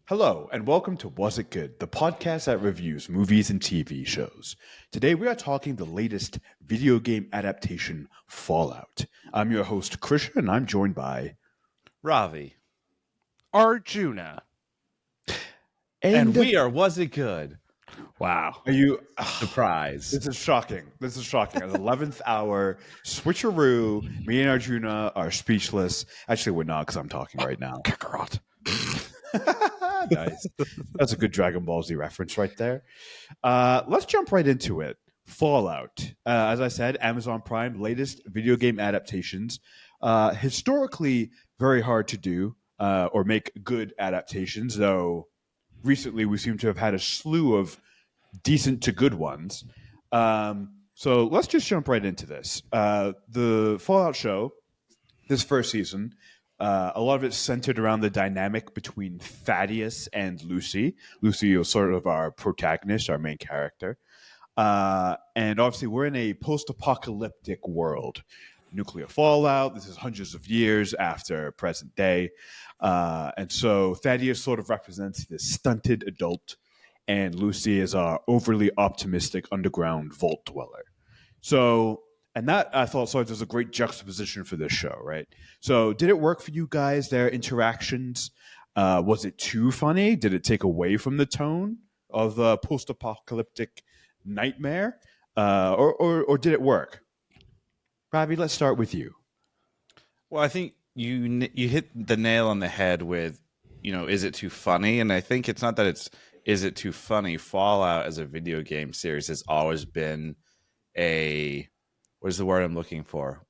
Hello, and welcome to Was It Good, the podcast that reviews movies and TV shows. Today we are talking the latest video game adaptation, Fallout. I'm your host, Krisha, and I'm joined by. Ravi. Arjuna. And we are Was It Good? Wow. Are you. Surprise. This is shocking. At the 11th hour, switcheroo. Me and Arjuna are speechless. Actually, we're not because I'm talking right now. Kakarot. Nice. That's a good Dragon Ball Z reference right there. Let's jump right into it. Fallout. As I said, Amazon Prime, latest video game adaptations. Historically, very hard to do or make good adaptations, though recently we seem to have had a slew of decent to good ones. So let's just jump right into this. The Fallout show, this first season, a lot of it's centered around the dynamic between Thaddeus and Lucy. Lucy is sort of our protagonist, our main character. And obviously, we're in a post-apocalyptic world. Nuclear fallout. This is hundreds of years after present day. And so Thaddeus sort of represents this stunted adult, and Lucy is our overly optimistic underground vault dweller. So, and that I thought sort of was a great juxtaposition for this show, right? So, did it work for you guys, their interactions? Was it too funny? Did it take away from the tone of the post apocalyptic nightmare? Or did it work? Robbie, let's start with you. Well, I think you hit the nail on the head with, is it too funny? And I think it's not that is it too funny? Fallout as a video game series has always been what is the word I'm looking for?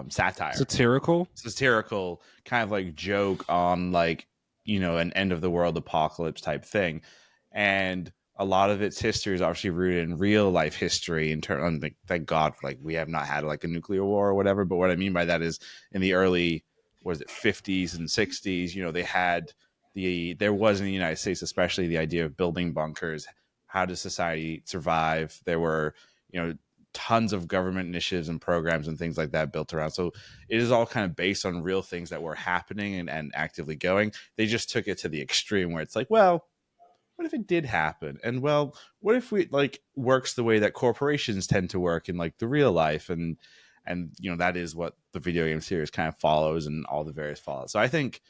Satire. Satirical kind of like joke on an end of the world apocalypse type thing. And a lot of its history is obviously rooted in real life history in terms of, thank God, we have not had a nuclear war or whatever. But what I mean by that is in the early, 50s and 60s, they had there was in the United States, especially the idea of building bunkers. How does society survive? There were, tons of government initiatives and programs and things like that built around. So it is all kind of based on real things that were happening and actively going. They just took it to the extreme where it's well, what if it did happen? And what if we works the way that corporations tend to work in the real life? And that is what the video game series kind of follows and all the various Fallout. So I think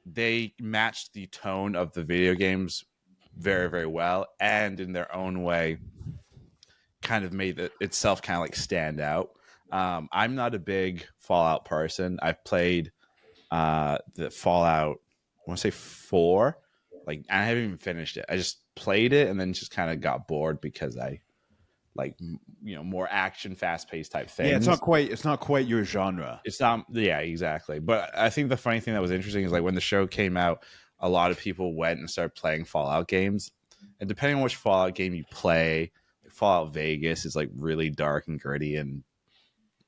they matched the tone of the video games very, very well. And in their own way, kind of made it itself kind of stand out. I'm not a big Fallout person. I've played the Fallout, I want to say 4. I haven't even finished it. I just played it and then just kind of got bored because I more action, fast-paced type things. Yeah, it's not quite your genre. It's not. Yeah, exactly. But I think the funny thing that was interesting is when the show came out, a lot of people went and started playing Fallout games. And depending on which Fallout game you play, Fallout Vegas is really dark and gritty and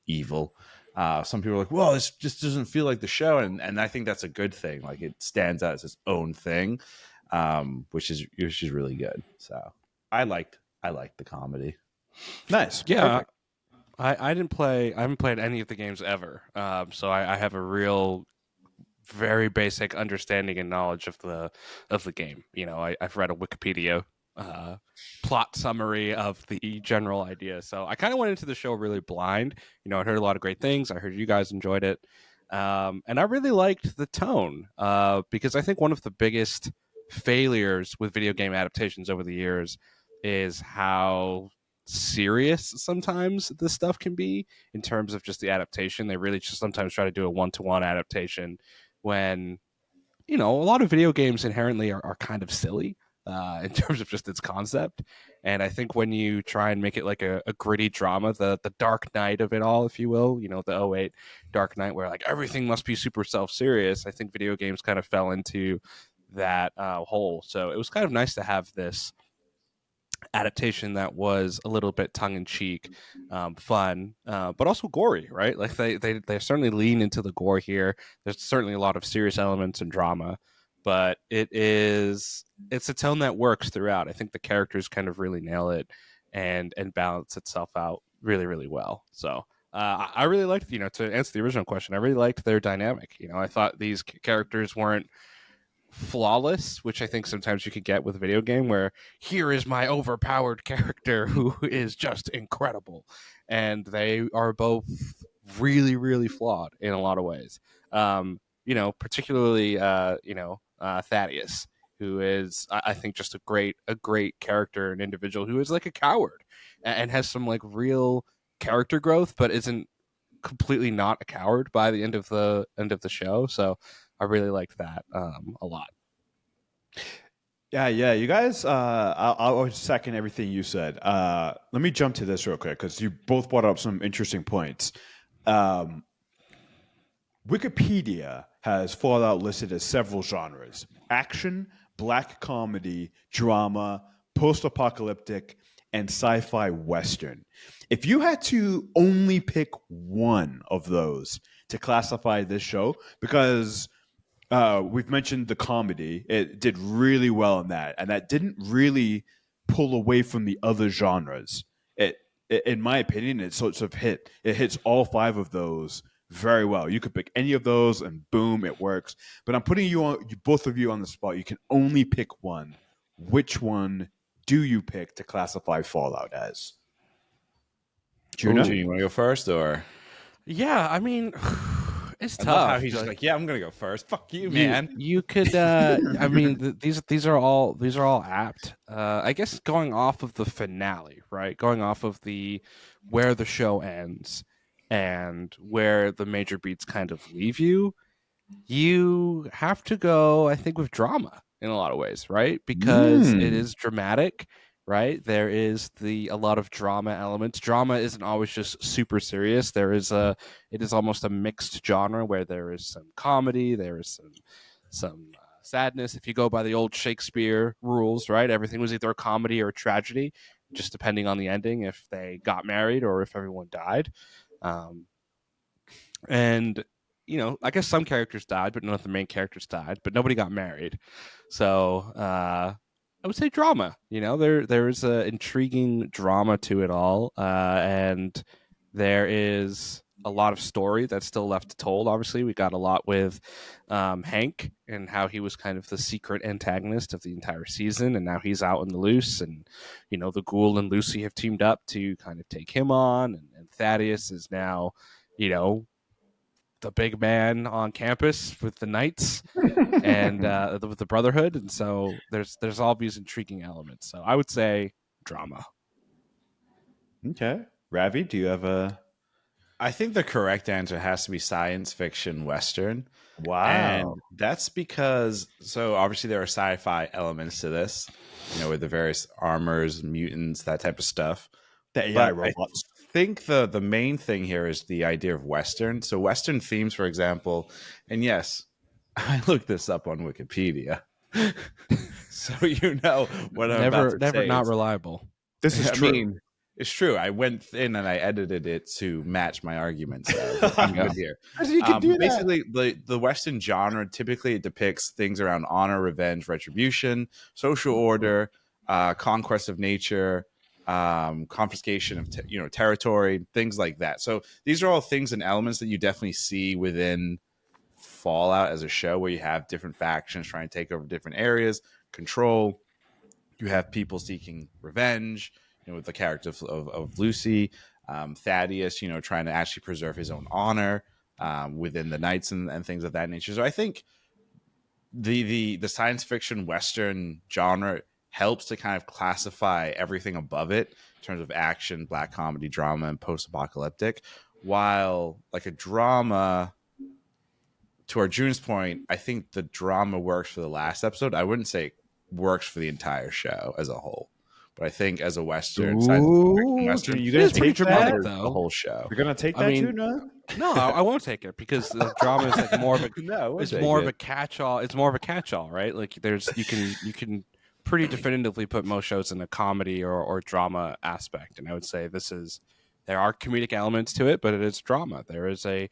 evil. Some people are well, this just doesn't feel like the show, and I think that's a good thing. It stands out as its own thing, which is really good. So I liked the comedy. Nice. Yeah. I haven't played any of the games ever. So I have a real very basic understanding and knowledge of the game. I've read a Wikipedia plot summary of the general idea. So I kind of went into the show really blind. I heard a lot of great things. I heard you guys enjoyed it. And I really liked the tone because I think one of the biggest failures with video game adaptations over the years is how serious sometimes this stuff can be in terms of just the adaptation. They really just sometimes try to do a one-to-one adaptation when, a lot of video games inherently are kind of silly. In terms of just its concept. And I think when you try and make it a gritty drama, the Dark Knight of it all, if you will, the '08 Dark Knight, where everything must be super self-serious, I think video games kind of fell into that hole. So it was kind of nice to have this adaptation that was a little bit tongue-in-cheek, fun, but also gory, right? They certainly lean into the gore here. There's certainly a lot of serious elements and drama, but it's a tone that works throughout. I think the characters kind of really nail it and balance itself out really, really well. So I really liked, to answer the original question, I really liked their dynamic. I thought these characters weren't flawless, which I think sometimes you could get with a video game where here is my overpowered character who is just incredible. And they are both really, really flawed in a lot of ways. Particularly, Thaddeus, who is, I think, just a great character and individual who is like a coward and has some like real character growth, but isn't completely not a coward by the end of the show. So I really liked that a lot. Yeah, yeah. You guys, I'll second everything you said. Let me jump to this real quick because you both brought up some interesting points. Um, Wikipedia has Fallout listed as several genres: action, black comedy, drama, post apocalyptic, and sci fi western. If you had to only pick one of those to classify this show, because we've mentioned the comedy, it did really well in that, and that didn't really pull away from the other genres. In my opinion, it sort of hit. It hits all five of those very well. You could pick any of those, and boom, it works. But I'm putting both of you on the spot. You can only pick one. Which one do you pick to classify Fallout as? Juna? June, you want to go first, or Yeah, I mean, it's I love tough. how he's just like, yeah, I'm gonna go first. Fuck you, man. You could. I mean, these are all apt. I guess going off of the finale, right? Going off of the where the show ends and where the major beats kind of leave you, you have to go, I think, with drama in a lot of ways, right? Because it is dramatic, right? There is a lot of drama elements. Drama isn't always just super serious. It is almost a mixed genre where there is some comedy, there is some sadness. If you go by the old Shakespeare rules, right? Everything was either a comedy or a tragedy, just depending on the ending, if they got married or if everyone died. And I guess some characters died, but none of the main characters died. But nobody got married, so I would say drama. There is a intriguing drama to it all, and there is a lot of story that's still left to told. Obviously, we got a lot with Hank and how he was kind of the secret antagonist of the entire season, and now he's out on the loose, and the Ghoul and Lucy have teamed up to kind of take him on, and Thaddeus is now the big man on campus with the Knights and with the Brotherhood, and so there's all these intriguing elements. So I would say drama. Okay, Ravi, do you have a? I think the correct answer has to be science fiction western. Wow, And that's because, so obviously there are sci-fi elements to this, with the various armors, mutants, that type of stuff. the AI But robots. I think the main thing here is the idea of Western. So Western themes, for example, and yes, I looked this up on Wikipedia. So what I'm about to Never say not is, reliable. This is I true. mean, it's true. I went in and I edited it to match my arguments. I'm good here. You can do that. Basically, the Western genre typically it depicts things around honor, revenge, retribution, social order, conquest of nature, confiscation of territory, things like that. So these are all things and elements that you definitely see within Fallout as a show, where you have different factions trying to take over different areas, control. You have people seeking revenge, with the character of Lucy, Thaddeus, trying to actually preserve his own honor within the Knights and things of that nature. So I think the science fiction Western genre helps to kind of classify everything above it in terms of action, black comedy, drama, and post-apocalyptic. While like a drama, to our June's point, I think the drama works for the last episode. I wouldn't say it works for the entire show as a whole. But I think as a Western, Western, you It is guys pretty take dramatic, that? though. the whole show. You're gonna take I that mean, too, no? No, I won't take it because the drama is like more of a No, it's more of a catch-all. It's more of a catch-all, right? Like you can pretty definitively put most shows in a comedy or drama aspect, and I would say there are comedic elements to it, but it is drama. There is a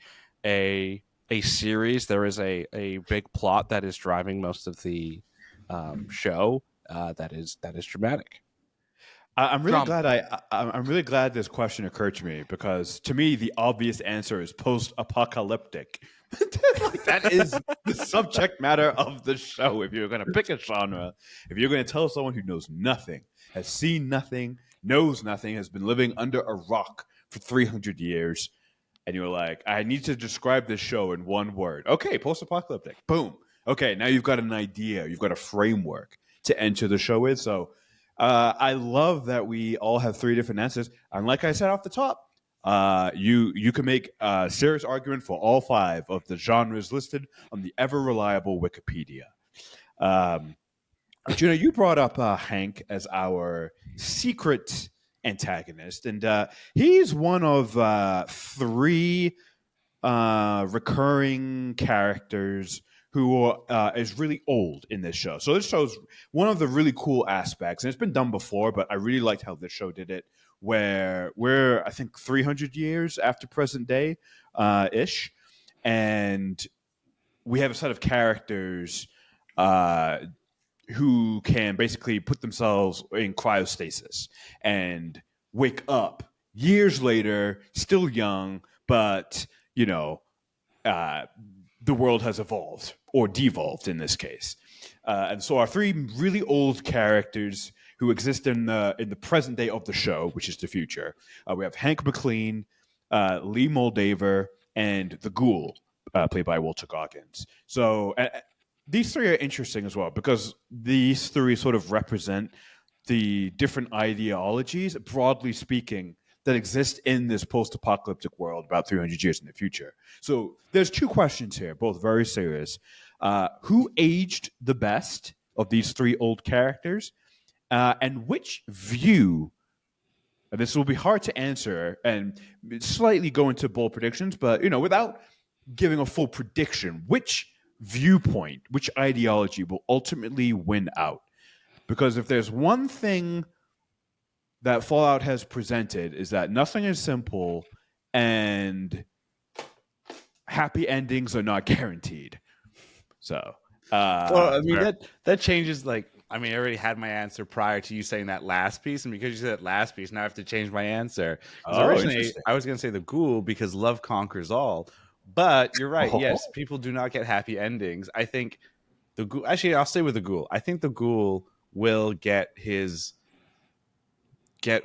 series. There is a big plot that is driving most of the show. That is dramatic. I'm really Drama. glad I'm really glad this question occurred to me because to me the obvious answer is post-apocalyptic. Like that is the subject matter of the show. If you're going to pick a genre, if you're going to tell someone who knows nothing, has seen nothing, knows nothing, has been living under a rock for 300 years, and you're like, I need to describe this show in one word. Okay, post-apocalyptic. Boom. Okay, now you've got an idea. You've got a framework to enter the show with. So I love that we all have three different answers. And like I said off the top, you can make a serious argument for all five of the genres listed on the ever reliable Wikipedia. Um, Arjuna, you brought up Hank as our secret antagonist, and he's one of three recurring characters who is really old in this show. So this show's one of the really cool aspects, and it's been done before, but I really liked how this show did it, where we're, I think, 300 years after present day ish, and we have a set of characters who can basically put themselves in cryostasis and wake up years later, still young, but, you know, uh, the world has evolved or devolved in this case. And so our three really old characters who exist in the present day of the show, which is the future. We have Hank McLean, Lee Moldaver, and the Ghoul, played by Walter Goggins. So these three are interesting as well because these three sort of represent the different ideologies, broadly speaking, that exist in this post-apocalyptic world about 300 years in the future. So there's two questions here, both very serious. Who aged the best of these three old characters? And which view, this will be hard to answer and slightly go into bold predictions, but, you know, without giving a full prediction, which viewpoint, which ideology will ultimately win out? Because if there's one thing that Fallout has presented is that nothing is simple and happy endings are not guaranteed. So, Well, I mean that changes. Like, I mean, I already had my answer prior to you saying that last piece, and because you said that last piece, now I have to change my answer. Because originally I was going to say the Ghoul because love conquers all, but you're right. Yes, people do not get happy endings. I think the Ghoul. Actually, I'll stay with the Ghoul. I think the Ghoul will get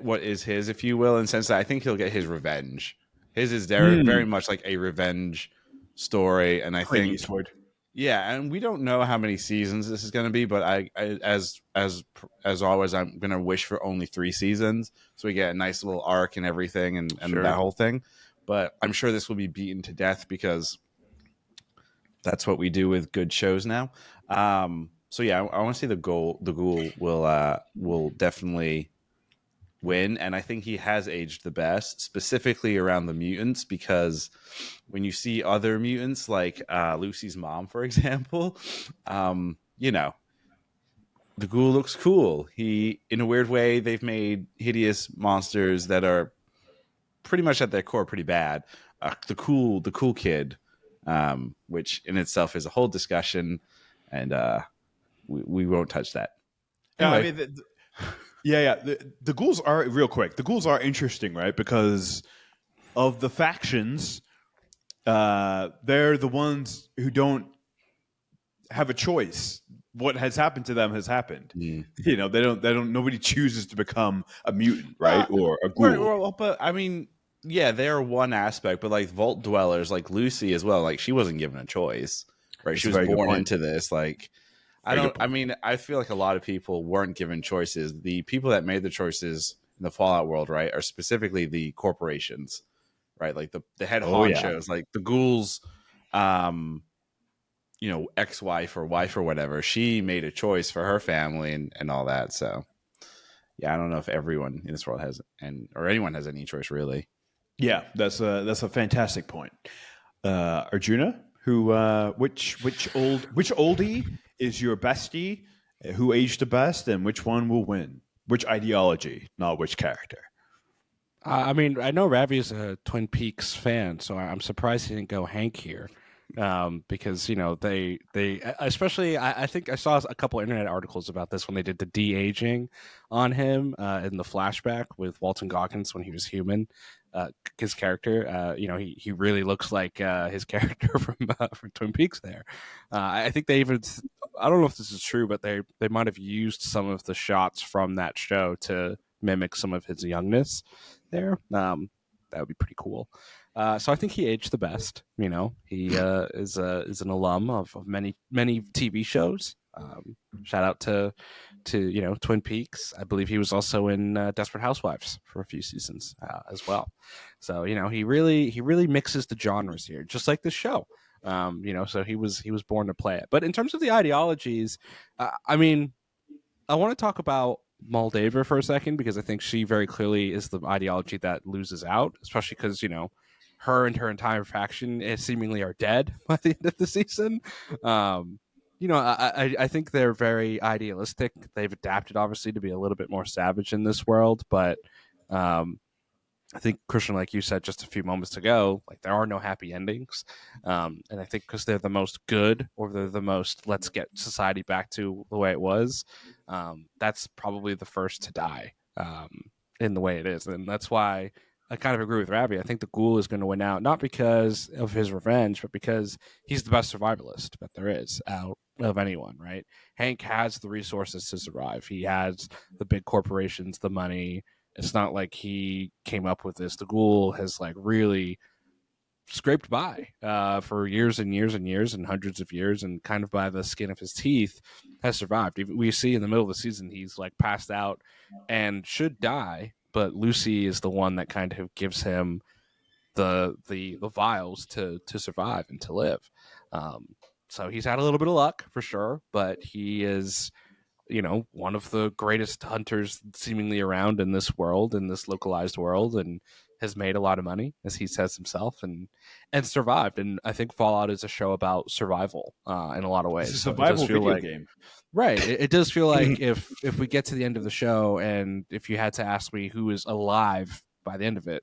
what is his, if you will, in the sense that I think he'll get his revenge. His is very much like a revenge story, and I think Eastwood. Yeah, and we don't know how many seasons this is going to be, but I as always, I'm going to wish for only 3 seasons, so we get a nice little arc and everything, and Sure. that whole thing. But I'm sure this will be beaten to death because that's what we do with good shows now. So yeah, I want to see the Ghoul will definitely win, and I think he has aged the best, specifically around the mutants, because when you see other mutants like Lucy's mom, for example, you know, the Ghoul looks cool. He, in a weird way, they've made hideous monsters that are pretty much at their core pretty bad. The cool kid, which in itself is a whole discussion, and we won't touch that. Anyway. I mean, the ghouls are, real quick, the ghouls are interesting, right? Because of the factions, they're the ones who don't have a choice. What has happened to them has happened. You know, they don't. Nobody chooses to become a mutant, right? Or a ghoul. Well, but I mean, yeah, they're one aspect, but like vault dwellers, like Lucy as well, like she wasn't given a choice, right? She was born into this. Like, I mean, I feel like a lot of people weren't given choices. The people that made the choices in the Fallout world, right, are specifically the corporations, right? Like the head honchos, like the ghouls, you know, ex-wife or wife or whatever. She made a choice for her family and all that. So, yeah, I don't know if everyone in this world has or anyone has any choice really. Yeah, that's a fantastic point. Arjuna, which oldie is your bestie? Who aged the best, and which one will win? Which ideology, not which character? I mean, I know Ravi's a Twin Peaks fan, so I'm surprised he didn't go Hank here. because they especially I think I saw a couple internet articles about this when they did the de-aging on him in the flashback with Walton Goggins when he was human. His character, he really looks like his character from Twin Peaks. There, I think they even, I don't know if this is true, but they might have used some of the shots from that show to mimic some of his youngness there. That would be pretty cool. So I think he aged the best. He is an alum of many TV shows. Shout out to Twin Peaks. I believe he was also in Desperate Housewives for a few seasons as well. So he really mixes the genres here, just like the show. So he was born to play it. But in terms of the ideologies, I mean, I want to talk about Moldaver for a second because I think she very clearly is the ideology that loses out, especially because her and her entire faction seemingly are dead by the end of the season. I think they're very idealistic. They've adapted obviously to be a little bit more savage in this world, but I think, Christian, like you said just a few moments ago, like there are no happy endings, and I think because they're the most good, or they're the most let's get society back to the way it was. That's probably the first to die in the way it is, and that's why I kind of agree with Ravi. I think the Ghoul is going to win out, not because of his revenge, but because he's the best survivalist that there is out of anyone. Right? Hank has the resources to survive. He has the big corporations, the money. It's not like he came up with this. The Ghoul has like really scraped by for years and years and years and hundreds of years, and kind of by the skin of his teeth has survived. We see in the middle of the season he's like passed out and should die, but Lucy is the one that kind of gives him the vials to survive and to live. So he's had a little bit of luck for sure, but he is one of the greatest hunters seemingly around in this world, in this localized world, and has made a lot of money, as he says himself, and survived. And I think Fallout is a show about survival in a lot of ways. It's a So it does survival feel video like, game. right? It does feel like if we get to the end of the show, and if you had to ask me who is alive by the end of it,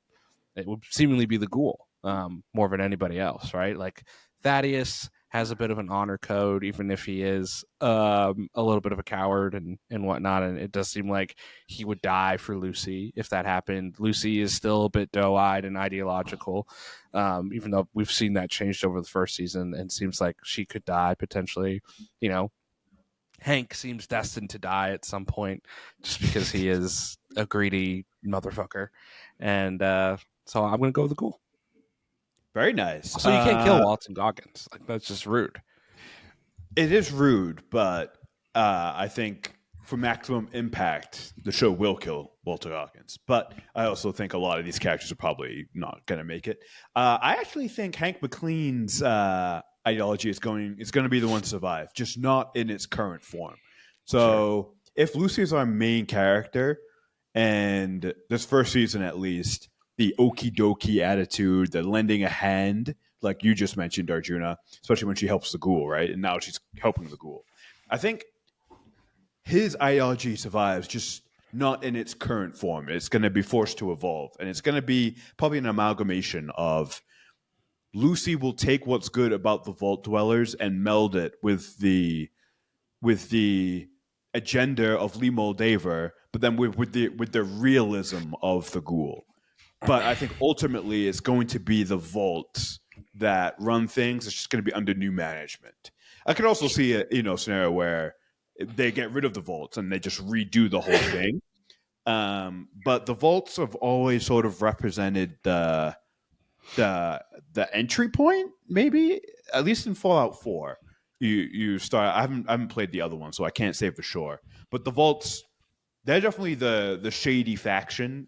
it would seemingly be the Ghoul more than anybody else, right? Like Thaddeus has a bit of an honor code, even if he is a little bit of a coward and whatnot. And it does seem like he would die for Lucy if that happened. Lucy is still a bit doe-eyed and ideological, even though we've seen that changed over the first season, and seems like she could die potentially. Hank seems destined to die at some point just because he is a greedy motherfucker. And so I'm going to go with the Ghoul. Very nice. So you can't kill Walton Goggins. Like, that's just rude. It is rude, but I think for maximum impact, the show will kill Walter Hawkins. But I also think a lot of these characters are probably not going to make it. I actually think Hank McLean's ideology is going to be the one to survive, just not in its current form. So if Lucy is our main character, and this first season at least, the okie dokie attitude, the lending a hand, like you just mentioned, Arjuna, especially when she helps the Ghoul, right? And now she's helping the Ghoul. I think his ideology survives, just not in its current form. It's going to be forced to evolve. And it's going to be probably an amalgamation of Lucy will take what's good about the Vault Dwellers and meld it with the agenda of Lee Moldaver, but then with the realism of the Ghoul. But I think ultimately it's going to be the vaults that run things. It's just going to be under new management. I could also see a scenario where they get rid of the vaults and they just redo the whole thing. But the vaults have always sort of represented the entry point, maybe at least in Fallout 4. You start. I haven't played the other one, so I can't say for sure. But the vaults, they're definitely the shady faction.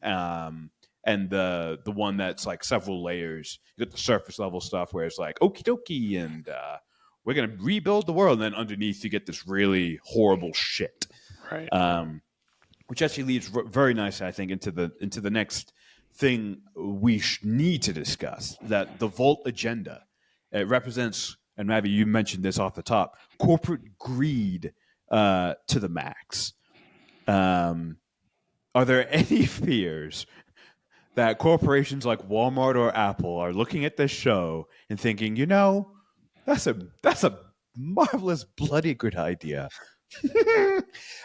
And the one that's like several layers. You got the surface level stuff where it's like okie dokie, and we're gonna rebuild the world. And then underneath you get this really horrible shit, right? Which actually leads very nicely, I think, into the next thing we need to discuss. That the Vault agenda, it represents, and Mavi, you mentioned this off the top, corporate greed to the max. Are there any fears that corporations like Walmart or Apple are looking at this show and thinking, That's a marvelous, bloody good idea.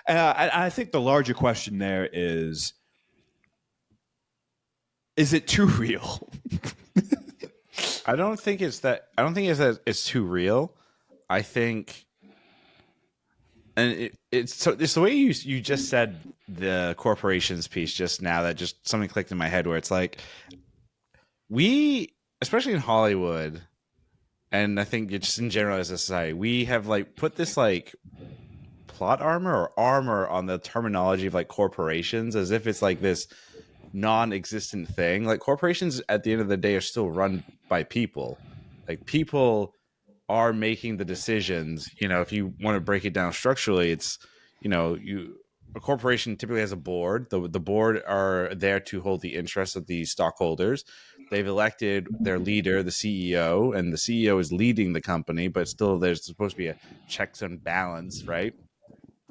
I think the larger question there is it too real? I don't think it's that. I don't think it's that it's too real. I think, and it's the way you just said the corporations piece just now that just something clicked in my head where it's like we, especially in Hollywood, and I think just in general as a society, we have like put this like plot armor or armor on the terminology of like corporations as if it's like this non-existent thing. Like corporations at the end of the day are still run by people. Like people are making the decisions. You know, if you want to break it down structurally, it's, you know, a corporation typically has a board. The board are there to hold the interests of the stockholders. They've elected their leader, the CEO, and the CEO is leading the company, but still there's supposed to be a checks and balance, right?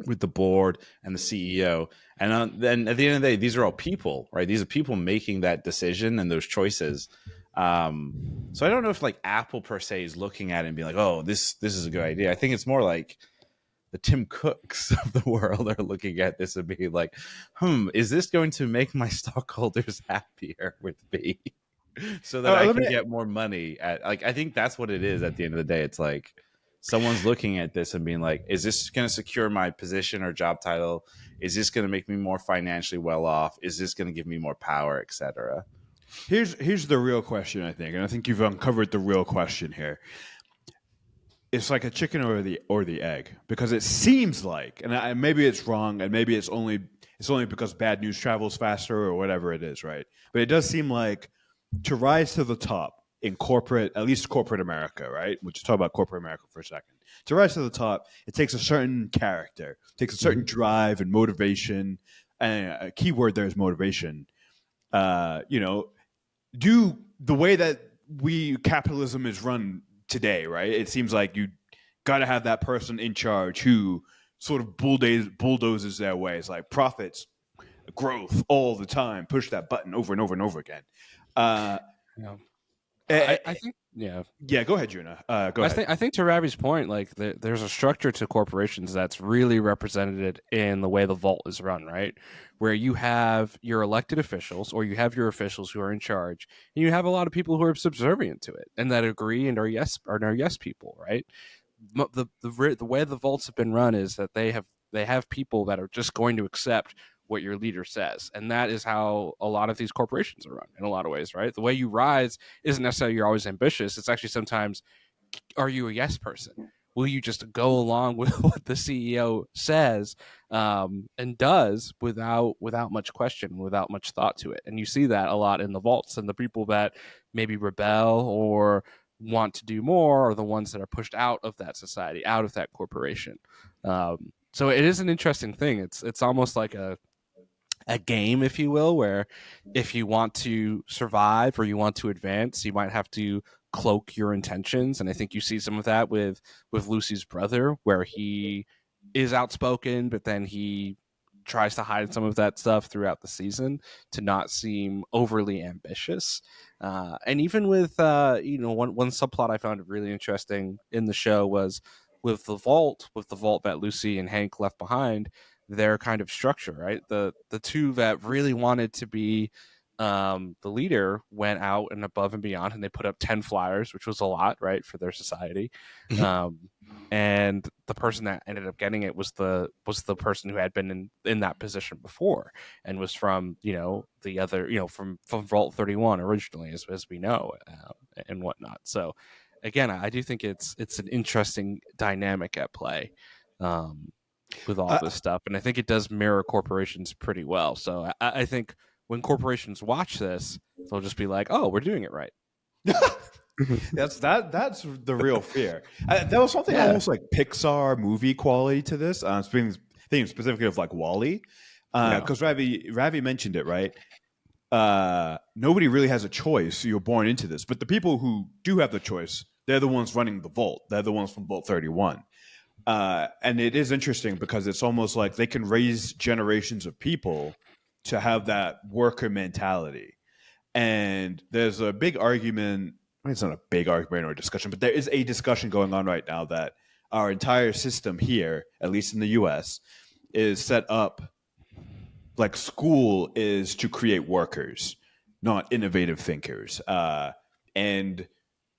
With the board and the CEO. And then at the end of the day, these are all people, right? These are people making that decision and those choices. So I don't know if like Apple per se is looking at it and being like, oh, this is a good idea. I think it's more like the Tim Cooks of the world are looking at this and being like, is this going to make my stockholders happier with me? So that I can get more money at, like, I think that's what it is at the end of the day. It's like someone's looking at this and being like, is this going to secure my position or job title? Is this going to make me more financially well off? Is this going to give me more power, etc.? Here's the real question, I think, and I think you've uncovered the real question here. It's like a chicken or the egg, because it seems like, and maybe it's wrong, and maybe it's only because bad news travels faster or whatever it is, right? But it does seem like to rise to the top in corporate, at least corporate America, right? We'll just talk about corporate America for a second. To rise to the top, it takes a certain character, it takes a certain drive and motivation, and a key word there is motivation. You know, do the way that capitalism is run today, right? It seems like you got to have that person in charge who sort of bulldozes their way. It's like profits, growth all the time, push that button over and over and over again. Yeah. I I think, yeah. Yeah, go ahead, Juna. Go ahead. I think to Ravi's point, like there's a structure to corporations that's really represented in the way the vault is run, right? Where you have your elected officials, or you have your officials who are in charge, and you have a lot of people who are subservient to it and that agree and are yes people, right? The way the vaults have been run is that they have people that are just going to accept what your leader says, and that is how a lot of these corporations are run in a lot of ways, right? The way you rise isn't necessarily you're always ambitious. It's actually sometimes, are you a yes person? Will you just go along with what the CEO says and does without much question, without much thought to it? And you see that a lot in the vaults, and the people that maybe rebel or want to do more are the ones that are pushed out of that society, out of that corporation. So it is an interesting thing. It's almost like a game, if you will, where if you want to survive or you want to advance, you might have to cloak your intentions. And I think you see some of that with Lucy's brother, where he is outspoken, but then he tries to hide some of that stuff throughout the season to not seem overly ambitious. And even with one subplot I found really interesting in the show was with the vault that Lucy and Hank left behind, their kind of structure, right? The two that really wanted to be the leader went out and above and beyond, and they put up 10 flyers, which was a lot, right, for their society. And the person that ended up getting it was the person who had been in that position before and was from the other from Vault 31 originally, as we know, and whatnot. So again, I do think it's an interesting dynamic at play with all this stuff, and I think it does mirror corporations pretty well. So I think when corporations watch this, they'll just be like, "Oh, we're doing it right." That's the real fear. There was something almost like Pixar movie quality to this. Thinking specifically of like WALL-E, because Ravi mentioned it, right? Nobody really has a choice. You're born into this, but the people who do have the choice, they're the ones running the vault. They're the ones from Vault 31. And it is interesting because it's almost like they can raise generations of people to have that worker mentality. And there's a big argument. it's not a big argument or discussion, but there is a discussion going on right now that our entire system here, at least in the US, is set up like school is to create workers, not innovative thinkers. And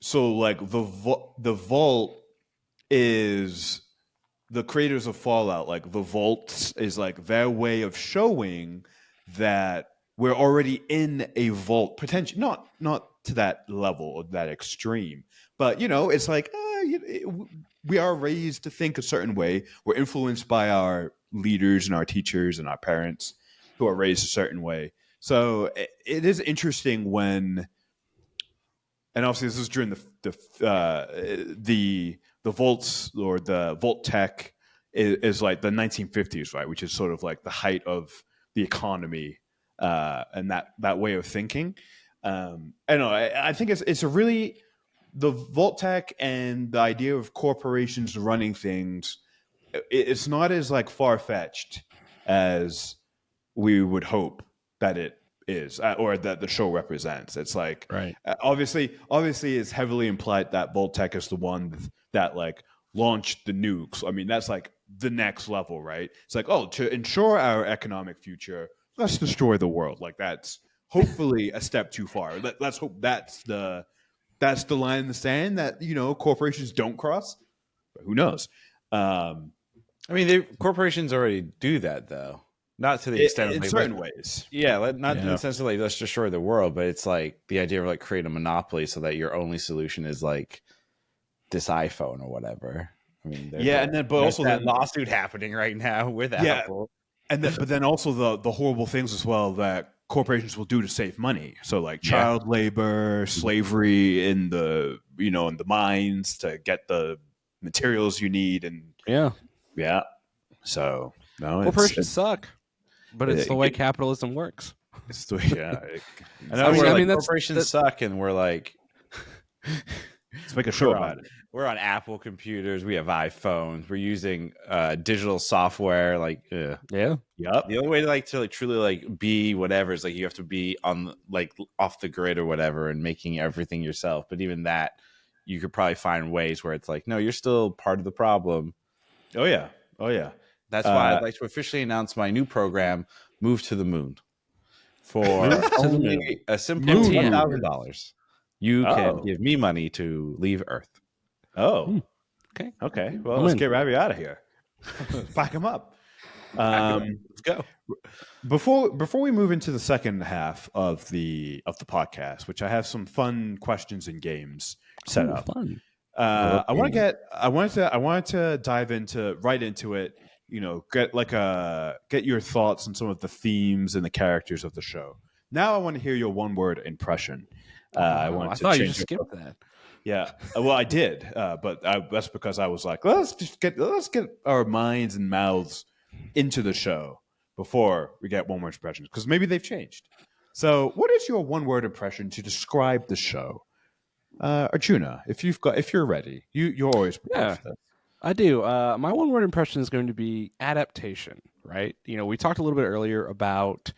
so like the vault is the creators of Fallout, like the vaults is like their way of showing that we're already in a vault, potentially not to that level or that extreme, but it's like we are raised to think a certain way. We're influenced by our leaders and our teachers and our parents who are raised a certain way. So it is interesting when, and obviously this is during the vaults or the vault tech is like the 1950s, right? Which is sort of like the height of the economy and that way of thinking. I don't know. I think it's a really the vault tech and the idea of corporations running things. It's not as like far fetched as we would hope that it is, or that the show represents. It's like Right. obviously it's heavily implied that Voltec is the one that like launched the nukes. I mean, that's like the next level, right? It's like, oh, to ensure our economic future, let's destroy the world. Like that's hopefully a step too far. Let's hope that's the line in the sand that corporations don't cross. But who knows? I mean, corporations already do that, though. Not to the extent of in like, certain ways. Yeah, not in the sense of like let's destroy the world, but it's like the idea of like create a monopoly so that your only solution is like this iPhone or whatever. I mean, but also that lawsuit happening right now with Apple, but then also the horrible things as well that corporations will do to save money. So like child labor, slavery in the in the mines to get the materials you need, and so no, corporations suck. But it's the way capitalism works. It's the corporations suck, and we're like, let's make a show about it. We're on Apple computers. We have iPhones. We're using digital software. Like, yep. The only way to truly be whatever is like you have to be on like off the grid or whatever, and making everything yourself. But even that, you could probably find ways where it's like, no, you're still part of the problem. Oh yeah. That's why I'd like to officially announce my new program, Move to the Moon. For only a simple $1,000, you can give me money to leave Earth. Oh, okay. Well, let's get Ravi out of here. Back him up. Let's go. Before we move into the second half of the podcast, which I have some fun questions and games set up. Fun. I wanted to dive right into it. Get your thoughts on some of the themes and the characters of the show. Now I want to hear your one-word impression. I thought you just skipped that. Yeah, well, I did, but that's because I was like, let's get our minds and mouths into the show before we get one-word impressions, because maybe they've changed. So, what is your one-word impression to describe the show, Arjuna? If you're ready, you're always prepared for this. I do. My one-word impression is going to be adaptation, right? We talked a little bit earlier about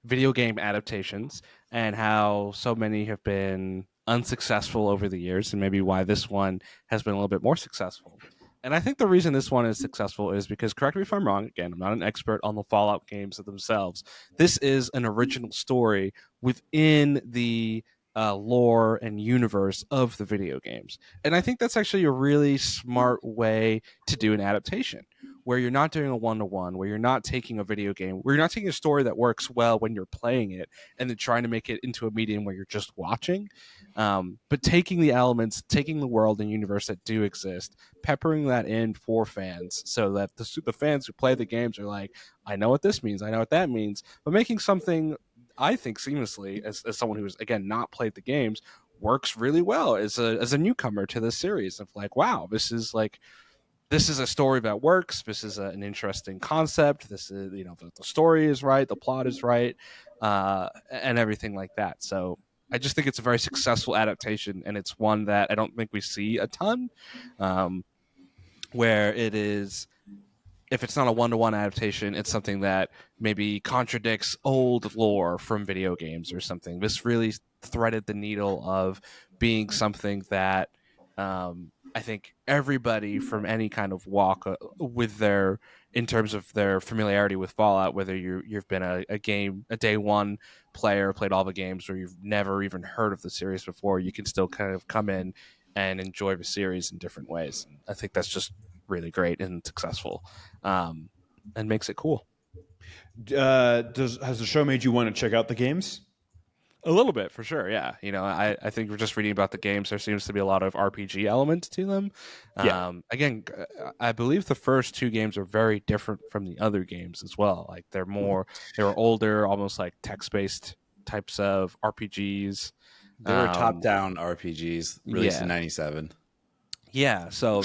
video game adaptations and how so many have been unsuccessful over the years, and maybe why this one has been a little bit more successful. And I think the reason this one is successful is because, correct me if I'm wrong, again, I'm not an expert on the Fallout games themselves. This is an original story within the lore and universe of the video games. And I think that's actually a really smart way to do an adaptation, where you're not doing a one-to-one, where you're not taking a video game, where you're not taking a story that works well when you're playing it and then trying to make it into a medium where you're just watching, but taking the elements, taking the world and universe that do exist, peppering that in for fans so that the fans who play the games are like, I know what this means, I know what that means, but making something, I think, seamlessly, as someone who's, again, not played the games, works really well as a newcomer to this series of like, wow, this is a story that works. This is an interesting concept. This is, the story is right, the plot is right, and everything like that. So I just think it's a very successful adaptation, and it's one that I don't think we see a ton, where it is if it's not a one-to-one adaptation, it's something that maybe contradicts old lore from video games or something. This really threaded the needle of being something that I think everybody from any kind of walk with their, in terms of their familiarity with Fallout, whether you've been a day one player, played all the games, or you've never even heard of the series before, you can still kind of come in and enjoy the series in different ways. I think that's just really great and successful, and makes it cool. Has the show made you want to check out the games? A little bit, for sure, yeah. I think we're just reading about the games. There seems to be a lot of RPG elements to them. Yeah. Again, I believe the first two games are very different from the other games as well. Like they were older, almost like text-based types of RPGs. They were top-down RPGs released in '97. Yeah, so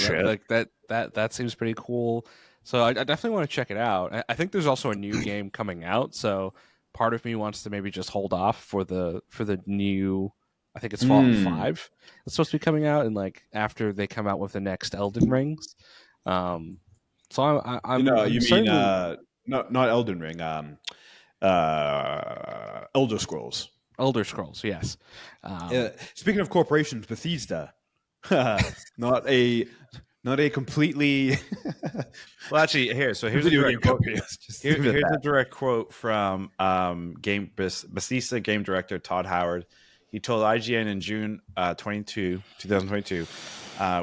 that seems pretty cool. So I definitely want to check it out. I think there's also a new game coming out, so part of me wants to maybe just hold off for the new. I think it's Fallout 5. It's supposed to be coming out, and like after they come out with the next Elden Rings. So I'm you mean not Elden Ring, Elder Scrolls. Elder Scrolls, yes. Speaking of corporations, Bethesda, not a completely. Well, actually, here's a direct quote. Here's a direct quote from Bethesda game director Todd Howard. He told IGN in June 2022,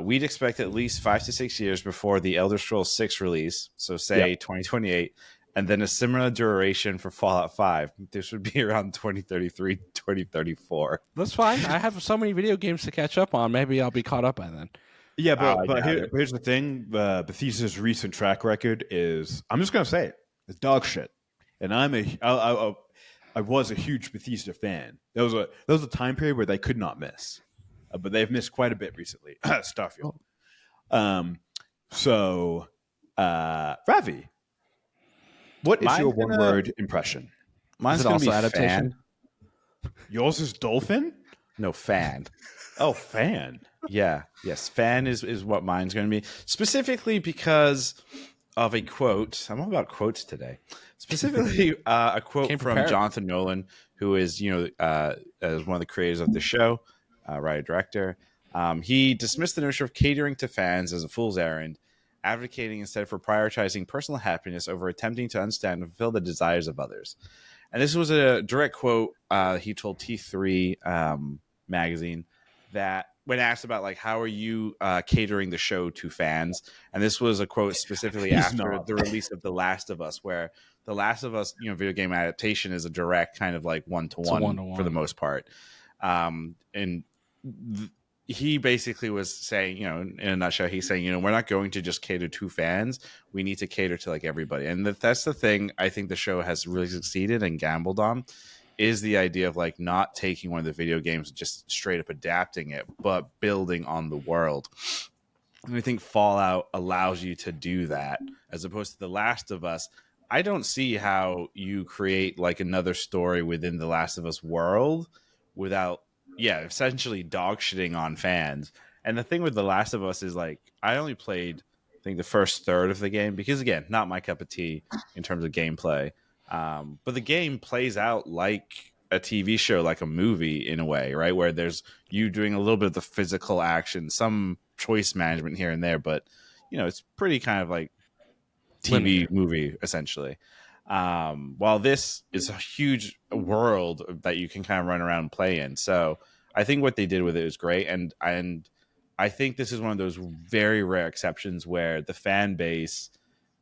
we'd expect at least 5 to 6 years before the Elder Scrolls 6 release, so say 2028, and then a similar duration for Fallout 5. This would be around 2033, 2034. That's fine. I have so many video games to catch up on. Maybe I'll be caught up by then. Yeah, but here's the thing: Bethesda's recent track record is, I'm just gonna say it, it's dog shit. And I was a huge Bethesda fan. There was a time period where they could not miss, but they've missed quite a bit recently. Starfield. Ravi, what is your one-word impression? Mine's going to be adaptation. Yours is dolphin? No, fan. Oh, fan. Yeah. Yes. Fan is what mine's going to be. Specifically because of a quote. I'm all about quotes today. Specifically, a quote from Jonathan Nolan, who is, as one of the creators of the show, writer, director. He dismissed the notion of catering to fans as a fool's errand, advocating instead for prioritizing personal happiness over attempting to understand and fulfill the desires of others. And this was a direct quote he told T3 magazine, that when asked about like how are you catering the show to fans, and this was a quote specifically after the release of The Last of Us, where The Last of Us, video game adaptation is a direct kind of like one-to-one for the most part. He basically was saying, in a nutshell, he's saying, we're not going to just cater to fans. We need to cater to like everybody. And that's the thing I think the show has really succeeded and gambled on, is the idea of like not taking one of the video games and just straight up adapting it, but building on the world. And I think Fallout allows you to do that, as opposed to The Last of Us. I don't see how you create like another story within The Last of Us world without, essentially dog shitting on fans. And the thing with The Last of Us is like, I only played, I think, the first third of the game, because again, not my cup of tea in terms of gameplay. But the game plays out like a TV show, like a movie in a way, right? Where there's you doing a little bit of the physical action, some choice management here and there, but it's pretty kind of like TV movie essentially. While this is a huge world that you can kind of run around and play in. So I think what they did with it is great. And I think this is one of those very rare exceptions where the fan base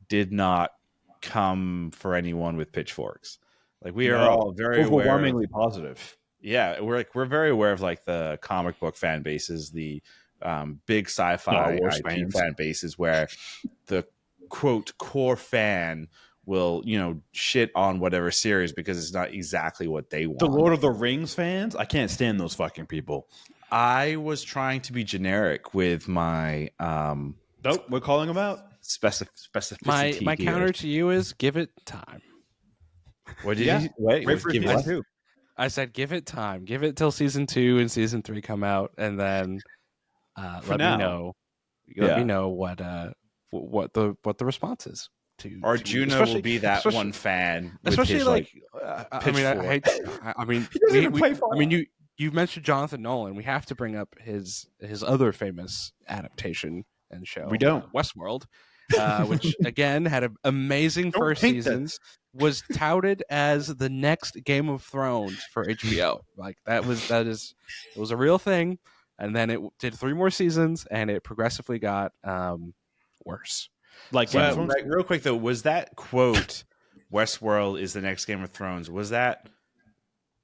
did not come for anyone with pitchforks. Like we are all very overwhelmingly positive. Yeah, we're very aware of like the comic book fan bases, the big sci-fi IP fan bases, where the quote core fan will shit on whatever series because it's not exactly what they want. The Lord of the Rings fans, I can't stand those fucking people. I was trying to be generic with my nope, we're calling them out. Specificity. My counter to you is give it time. What did you wait for season 2? I said give it time. Give it till season 2 and season 3 come out, and then let me know. Let me know what the response is. Arjuna will be that one fan, with especially his, like. I mean, pitchfork. I mean, He doesn't even play Fallout. I mean, you mentioned Jonathan Nolan. We have to bring up his other famous adaptation and show. We don't. Westworld, which again had an amazing Don't first paint season. this. Was touted as the next Game of Thrones for HBO. Like it was a real thing. And then it did 3 more seasons, and it progressively got worse. Like Game of Thrones? Like, real quick though, was that quote "Westworld is the next Game of Thrones"? Was that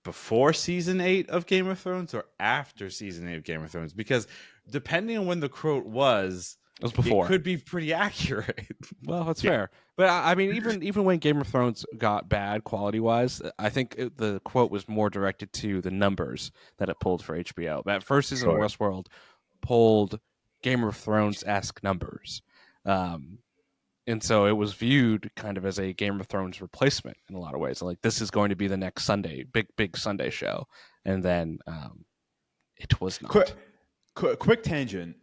before season 8 of Game of Thrones or after season 8 of Game of Thrones? Because depending on when the quote was, it was before. It could be pretty accurate. Well, that's fair. But I mean, even when Game of Thrones got bad quality wise, I think the quote was more directed to the numbers that it pulled for HBO. That first season of Westworld pulled Game of Thrones-esque numbers. And so it was viewed kind of as a Game of Thrones replacement in a lot of ways. Like, this is going to be the next Sunday, big Sunday show. And then it was not. Quick tangent,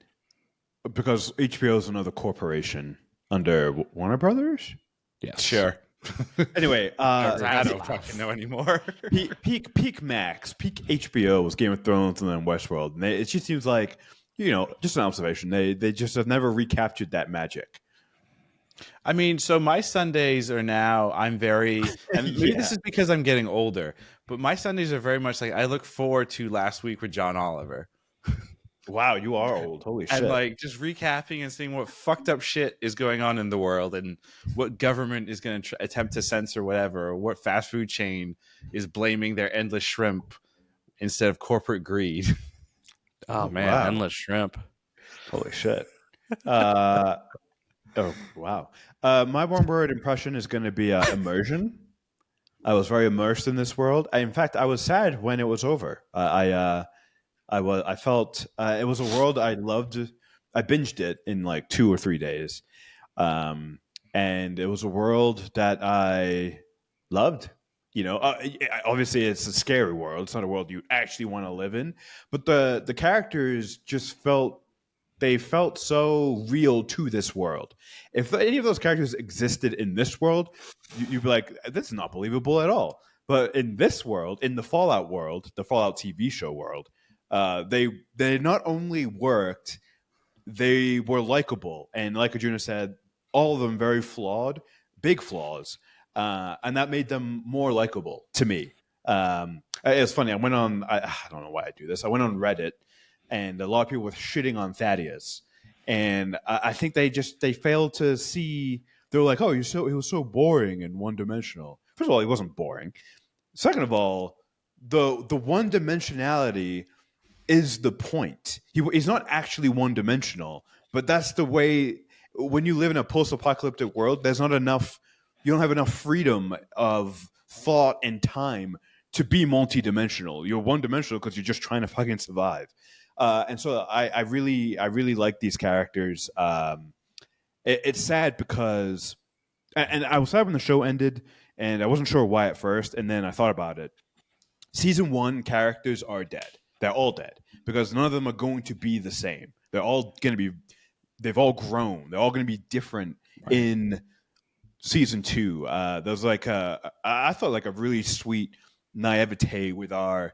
because HBO is another corporation under Warner Brothers? Yes. Sure. Anyway, I don't fucking know anymore. peak HBO was Game of Thrones and then Westworld. And it just seems like, just an observation, they just have never recaptured that magic. I mean, so my Sundays are now, I'm very, and maybe this is because I'm getting older, but my Sundays are very much like, I look forward to last week with John Oliver. Wow, you are old. Holy shit. And like just recapping and seeing what fucked up shit is going on in the world and what government is going to attempt to censor whatever, or what fast food chain is blaming their endless shrimp instead of corporate greed. Oh man, wow. Endless shrimp. Holy shit. Oh, wow. My one word impression is going to be immersion. I was very immersed in this world. In fact, I was sad when it was over. I felt it was a world I loved. I binged it in like 2 or 3 days. And it was a world that I loved. Obviously it's a scary world. It's not a world you actually want to live in, but the characters just felt so real to this world. If any of those characters existed in this world, you'd be like, this is not believable at all. But in this world, in the Fallout world, the Fallout TV show world, they not only worked, they were likable. And like Arjuna said, all of them very flawed, big flaws. And that made them more likable to me. It was funny. I went on, I don't know why I do this. I went on Reddit, and a lot of people were shitting on Thaddeus. And I think they failed to see, they were like, oh, he was so boring and one-dimensional. First of all, he wasn't boring. Second of all, the one-dimensionality is the point. He's not actually one-dimensional, but that's the way, when you live in a post-apocalyptic world, you don't have enough freedom of thought and time to be multi-dimensional. You're one-dimensional because you're just trying to fucking survive. And so I really like these characters. It's sad because, and I was sad when the show ended, and I wasn't sure why at first, and then I thought about it. Season 1 characters are dead. They're all dead because none of them are going to be the same. They've all grown. They're all going to be different in season 2. There's like I thought like a really sweet naivete with our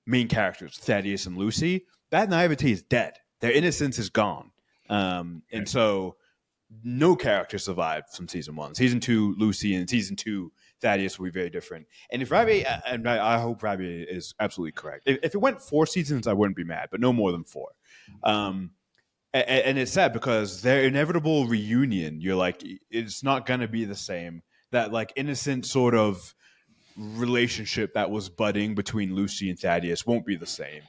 main characters, Thaddeus and Lucy. That naivete is dead. Their innocence is gone. And so no character survived from season 1. Season 2, Lucy, and season 2, Thaddeus will be very different. And if Ravi, and I hope Ravi is absolutely correct. If it went 4 seasons, I wouldn't be mad, but no more than 4. And it's sad because their inevitable reunion, you're like, it's not going to be the same. That like innocent sort of relationship that was budding between Lucy and Thaddeus won't be the same.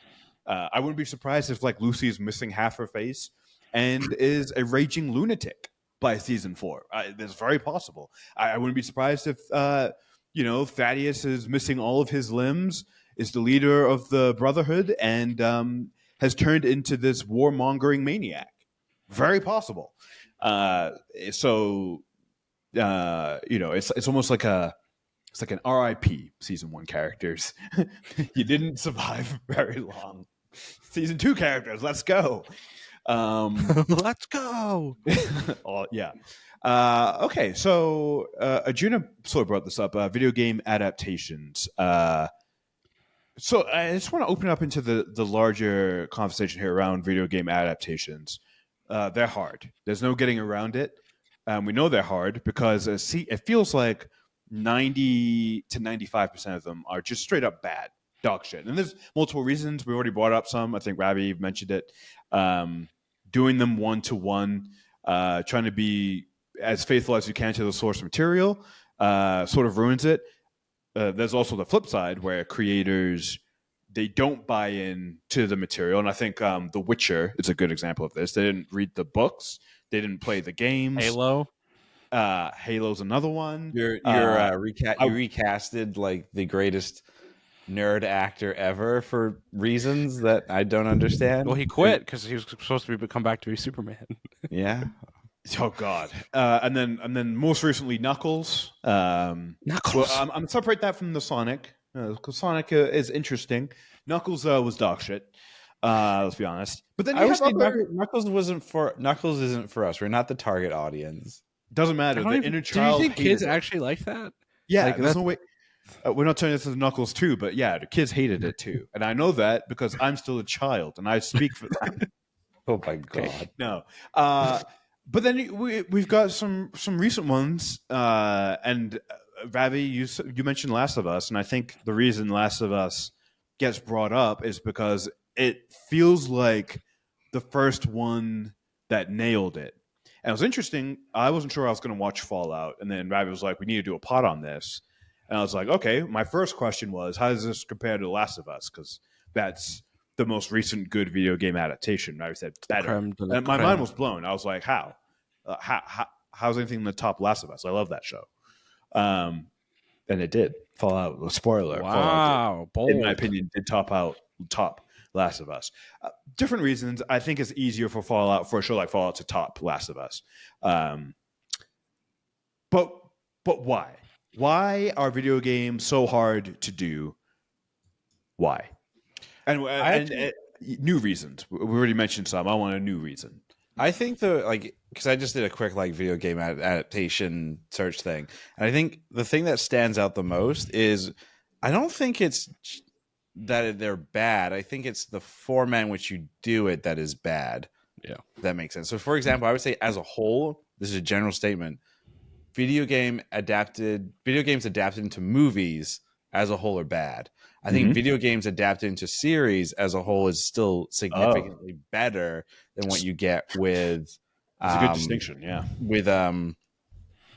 I wouldn't be surprised if like Lucy is missing half her face and is a raging lunatic by season 4. That's very possible. I wouldn't be surprised if Thaddeus is missing all of his limbs, is the leader of the Brotherhood, and has turned into this warmongering maniac. Very possible. It's almost like it's like an RIP season 1 characters. You didn't survive very long. Season 2 characters, let's go. Let's go. Oh yeah. Okay, so Arjuna sort of brought this up. Video game adaptations. So I just want to open up into the larger conversation here around video game adaptations. They're hard. There's no getting around it. We know they're hard because it feels like 90 to 95% of them are just straight up bad dog shit. And there's multiple reasons. We already brought up some. I think Ravi mentioned it. Doing them one to one, trying to be as faithful as you can to the source material, sort of ruins it. There's also the flip side where creators they don't buy in to the material, and I think The Witcher is a good example of this. They didn't read the books, they didn't play the games. Halo. Halo's another one. You recasted like the greatest nerd actor ever for reasons that I don't understand. Well, he quit because he was supposed to come back to be Superman. Yeah. Oh God! And then most recently Knuckles. Knuckles. Well, I'm gonna separate that from the Sonic because Sonic is interesting. Knuckles was dog shit. Let's be honest. But then I you would have say other... Knuckles isn't for us. We're not the target audience. Doesn't matter. The inner Do child. you think kids hated it. actually like that? Yeah, Like, there's no way. We're not turning this into Knuckles too, but yeah, the kids hated it too, and I know that because I'm still a child and I speak for them. Oh my God. No. But then we've got some recent ones, and Ravi, you mentioned Last of Us, and I think the reason Last of Us gets brought up is because it feels like the first one that nailed it. And it was interesting. I wasn't sure I was going to watch Fallout, and then Ravi was like, "We need to do a pod on this," and I was like, "Okay." My first question was, "How does this compare to Last of Us?" Because that's the most recent good video game adaptation. And I said better, and my mind was blown. I was like, "How? How's anything in the top Last of Us?" I love that show, and it did. Fallout. Spoiler. Wow, Fallout bold. in my opinion, did top Last of Us. Different reasons. I think it's easier for a show like Fallout to top Last of Us. But why? Why are video games so hard to do? Why? And new reasons. We already mentioned some. I want a new reason. I think because I just did a quick video game adaptation search thing, and I think the thing that stands out the most is I don't think it's that they're bad. I think it's the format in which you do it that is bad. Yeah, if that makes sense. So, for example, I would say as a whole, this is a general statement. Video games adapted into movies as a whole are bad. I think video games adapted into series as a whole is still significantly better than what you get with. It's a good distinction, yeah. With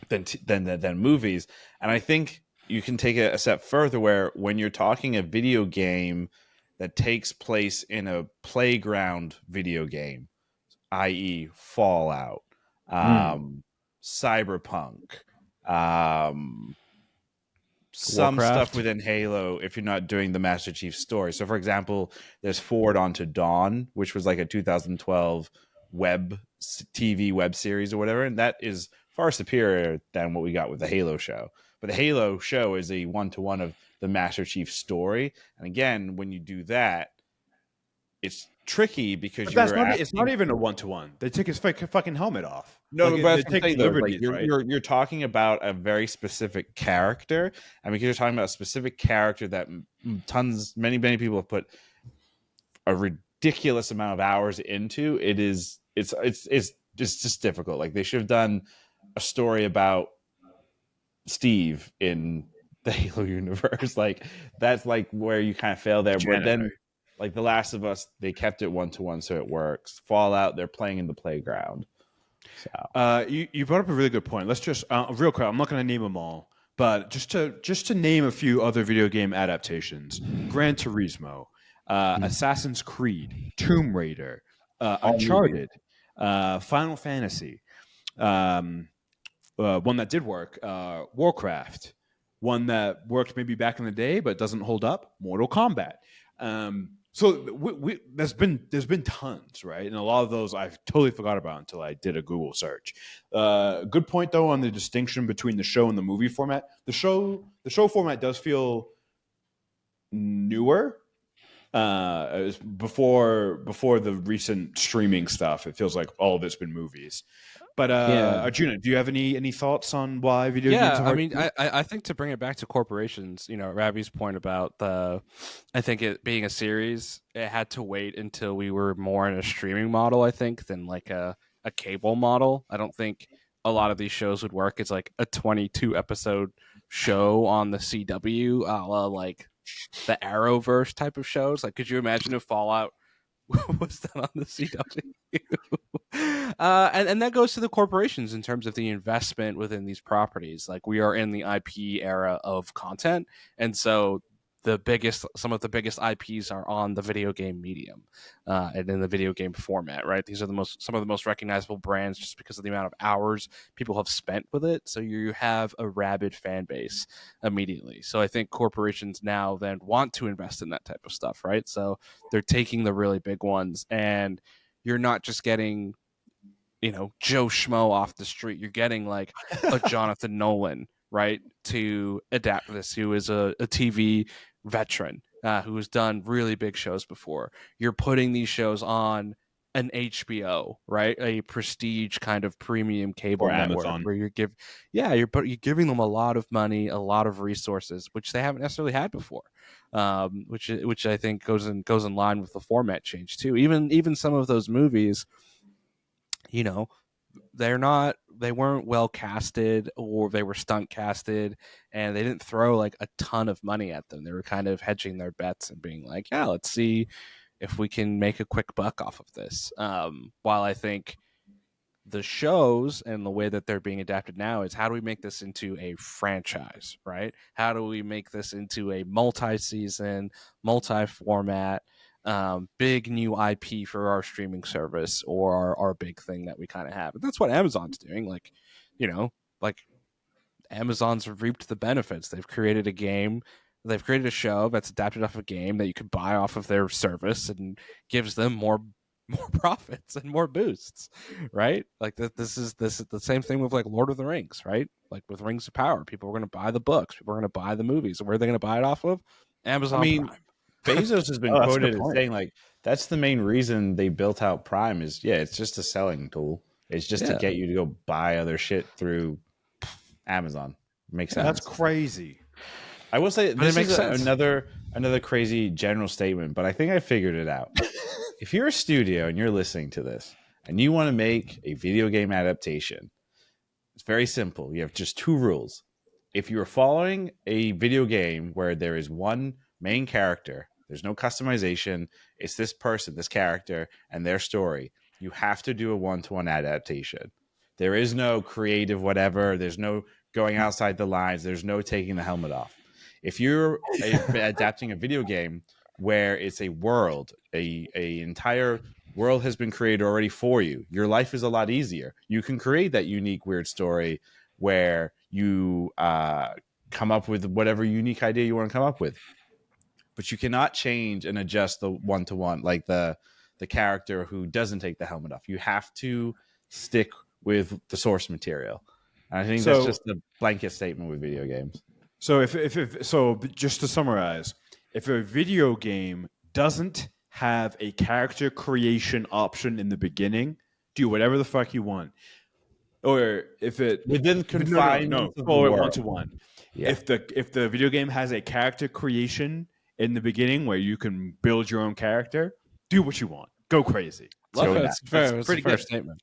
than movies, and I think you can take it a step further where when you're talking a video game that takes place in a playground video game, i.e., Fallout, Cyberpunk. Some Warcraft. stuff within Halo if you're not doing the Master Chief story. So, for example, there's Forward Onto Dawn, which was like a 2012 TV web series or whatever, and that is far superior than what we got with the Halo show. But the Halo show is a one-to-one of the Master Chief story, and again, when you do that, it's tricky because it's not even a one-to-one. They take his fucking helmet off. No, like, but they take liberties, right? You're talking about a very specific character, and because you're talking about a specific character that many people have put a ridiculous amount of hours into, it's just difficult. Like they should have done a story about Steve in the Halo universe. Like that's like where you kind of fail there. But then like The Last of Us, they kept it one-to-one, so it works. Fallout, they're playing in the playground. So. You brought up a really good point. Let's just real quick. I'm not going to name them all, but just to name a few other video game adaptations: Gran Turismo, Assassin's Creed, Tomb Raider, Uncharted, Final Fantasy. One that did work, Warcraft. One that worked maybe back in the day but doesn't hold up, Mortal Kombat. So there's been tons, right? And a lot of those I totally forgot about until I did a Google search. Good point though on the distinction between the show and the movie format. The show format does feel newer. Before the recent streaming stuff, it feels like all of it's been movies. But Yeah. Arjuna, do you have any thoughts on why video games Yeah, are I hard? mean, I think to bring it back to corporations, Ravi's point about I think it being a series, it had to wait until we were more in a streaming model, I think, than like a cable model. I don't think a lot of these shows would work as like a 22 episode show on the CW, a la like the Arrowverse type of shows. Like, could you imagine if Fallout was done on the CW? And that goes to the corporations in terms of the investment within these properties. Like, we are in the IP era of content, and so some of the biggest IPs are on the video game medium, and in the video game format. Right, these are some of the most recognizable brands just because of the amount of hours people have spent with it. So you have a rabid fan base immediately. So I think corporations now then want to invest in that type of stuff. Right, so they're taking the really big ones, and you're not just getting Joe Schmo off the street. You're getting like a Jonathan Nolan, right, to adapt this, who is a TV veteran, who has done really big shows before. You're putting these shows on an HBO, right, a prestige kind of premium cable Or network, Amazon. where you're giving them a lot of money, a lot of resources, which they haven't necessarily had before. Which I think goes in line with the format change too. Even some of those movies, you know they weren't well casted, or they were stunt casted, and they didn't throw like a ton of money at them. They were kind of hedging their bets and being like, yeah, let's see if we can make a quick buck off of this. While I think the shows and the way that they're being adapted now is, how do we make this into a franchise, right? How do we make this into a multi-season, multi-format, big new IP for our streaming service, or our big thing that we kind of have? And that's what Amazon's doing. Like Amazon's reaped the benefits. They've created a game. They've created a show that's adapted off a game that you could buy off of their service, and gives them more profits and more boosts, right? Like this is the same thing with like Lord of the Rings, right? Like with Rings of Power, people are going to buy the books, people are going to buy the movies, and where are they going to buy it off of? Amazon I mean, Prime. Bezos has been Oh, that's a good quoted as point. saying like that's the main reason they built out Prime is it's just a selling tool. It's just to Yeah. get you to go buy other shit through Amazon. Makes sense. That's crazy. I will say But it this makes is sense. another crazy general statement, but I think I figured it out. If you're a studio and you're listening to this and you want to make a video game adaptation, it's very simple. You have just two rules. If you're following a video game where there is one main character, there's no customization, it's this person, this character, and their story, you have to do a one-to-one adaptation. There is no creative whatever. There's no going outside the lines. There's no taking the helmet off. If you're adapting a video game where it's a world, a entire world has been created already for you, your life is a lot easier. You can create that unique, weird story where you come up with whatever unique idea you want to come up with. But you cannot change and adjust the one-to-one, like the character who doesn't take the helmet off. You have to stick with the source material. And I think that's just a blanket statement with video games. So so just to summarize, if a video game doesn't have a character creation option in the beginning, do whatever the fuck you want. Or if it Within confinements no, of the follow it world. one to one. Yeah. If the video game has a character creation in the beginning where you can build your own character, do what you want. Go crazy. Love So it. that's It's fair. It's pretty a fair good. statement.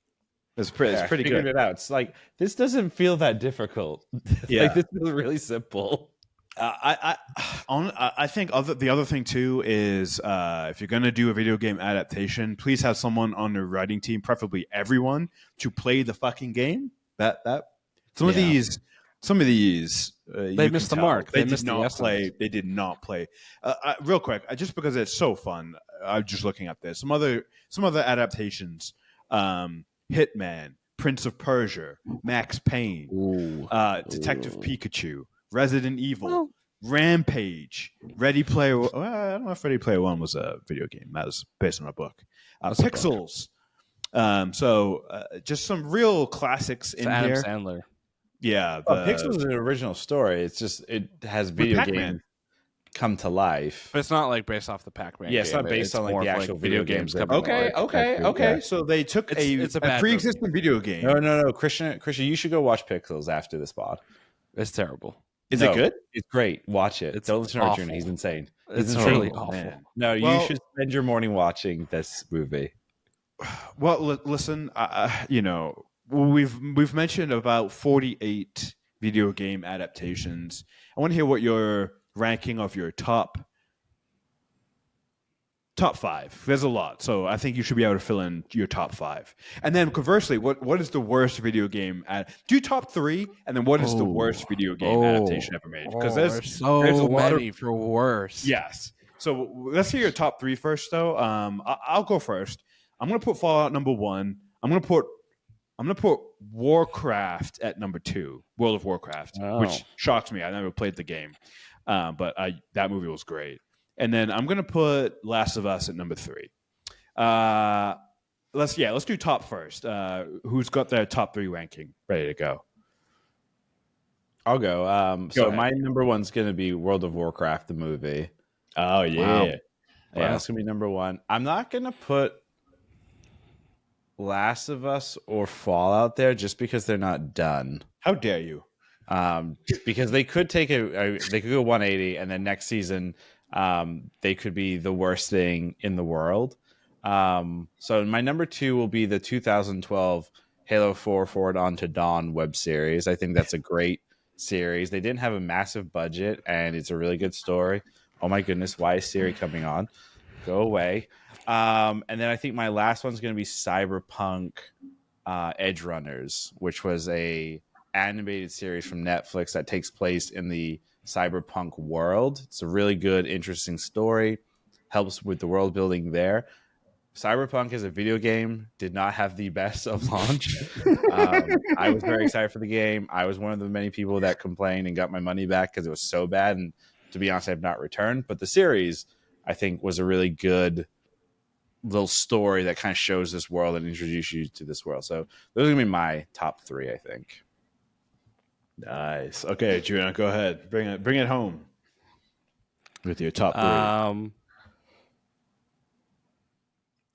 It's pretty I figured good. it out. It's like, this doesn't feel that difficult. Yeah. Like, this is really simple. I think the other thing too is if you're gonna do a video game adaptation, please have someone on the writing team, preferably everyone, to play the fucking game. That some of these They missed the mark. They They did missed the not essence. play. They did not play. Real quick, just because it's so fun, I'm just looking at this. Some other adaptations: Hitman, Prince of Persia, Max Payne, Detective Pikachu, Resident Evil, Rampage, Ready Player. Well, I don't know if Ready Player One was a video game. That was based on a book. Pixels. Just some real classics in Adam here. Sandler. Yeah, Pixels is an original story. It's just it has video Pac-Man. game. come to life. But it's not like based off the Pac-Man. Yeah, it's game. not based on like more the of, actual video games that coming to life. Okay. So they took It's a a bad pre-existing video game. No, Christian, you should go watch Pixels after this pod. It's terrible. Is it good? It's great. Watch it. It's Don't listen to Arjuna. awful. He's insane. It's insane. really Oh, awful. man. No, Well- you should spend your morning watching this movie. Well, listen, we've mentioned about 48 video game adaptations. I want to hear what your ranking of your top 5. There's a lot, so I think you should be able to fill in your top 5. And then conversely, what is the worst video game? Do top 3, and then what is the worst video game adaptation ever made? Because there's so there's a lot many for worse. Yes. So let's hear your top 3 first, though. I'll go first. I'm gonna put Fallout number 1. I'm gonna put Warcraft at number 2, World of Warcraft, which shocks me. I never played the game, but that movie was great. And then I'm gonna put Last of Us at number 3. Let's do top first. Who's got their top 3 ranking ready to go? I'll go. So ahead. my number 1's going to be World of Warcraft, the movie. Oh yeah, Wow. Yeah, that's going to be number 1. I'm not going to put Last of Us or Fallout there just because they're not done. How dare you? Because they could take they could go 180, and then next season they could be the worst thing in the world. So my number 2 will be the 2012 Halo 4 Forward Unto Dawn web series. I think that's a great series. They didn't have a massive budget, and it's a really good story. Oh my goodness, why is Siri coming on? Go away. And then I think my last one's going to be Cyberpunk Edge Runners, which was a animated series from Netflix that takes place in the cyberpunk world. It's a really good, interesting story. Helps with the world building there. Cyberpunk as a video game did not have the best of launch. I was very excited for the game. I was one of the many people that complained and got my money back because it was so bad. And to be honest, I have not returned. But the series, I think, was a really good little story that kind of shows this world and introduces you to this world. So those are going to be my top 3, I think. Nice. Okay, Juliana, go ahead. Bring it home with your top 3.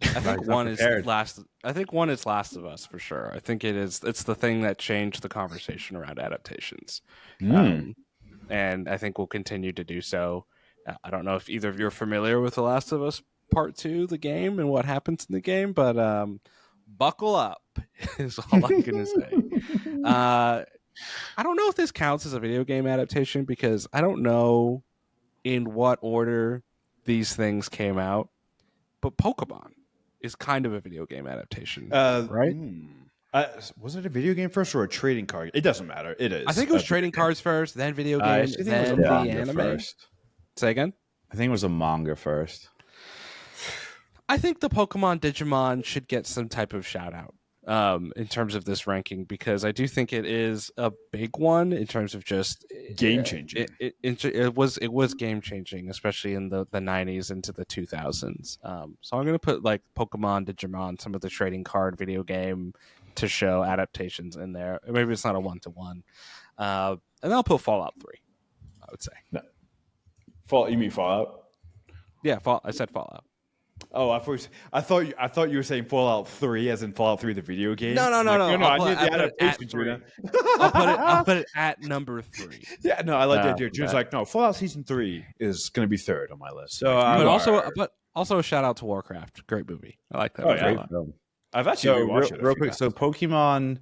I think Not one is prepared. Last. I think one is Last of Us for sure. I think it is. It's the thing that changed the conversation around adaptations, and I think will continue to do so. I don't know if either of you are familiar with The Last of Us Part 2, the game, and what happens in the game, but buckle up is all I'm gonna say. I don't know if this counts as a video game adaptation because I don't know in what order these things came out, but Pokemon is kind of a video game adaptation, right? Was it a video game first or a trading card? It doesn't matter. It is. I think it was trading cards first, then video I games, think it was then a the manga anime. first. Say again? I think it was a manga first. I think the Pokemon Digimon should get some type of shout out in terms of this ranking because I do think it is a big one in terms of just game changing. It was game changing, especially in the 90s into the 2000s. So I'm gonna put like Pokemon Digimon, some of the trading card video game to show adaptations in there. Maybe it's not a 1-to-1, and then I'll put Fallout 3. I would say. No. You mean Fallout? Yeah, I said Fallout. Oh, I thought you were saying Fallout 3 as in Fallout 3 the video game. No. I need the I'll put adaptation, it Judah. I'll put it at number 3. Yeah, no, I like the idea. that- Jude's like, no, Fallout Season 3 is going to be 3rd on my list. So, But also a shout out to Warcraft. Great movie. I like that. Oh, movie yeah. a lot. I've actually So rewatched it. real quick, so Pokemon,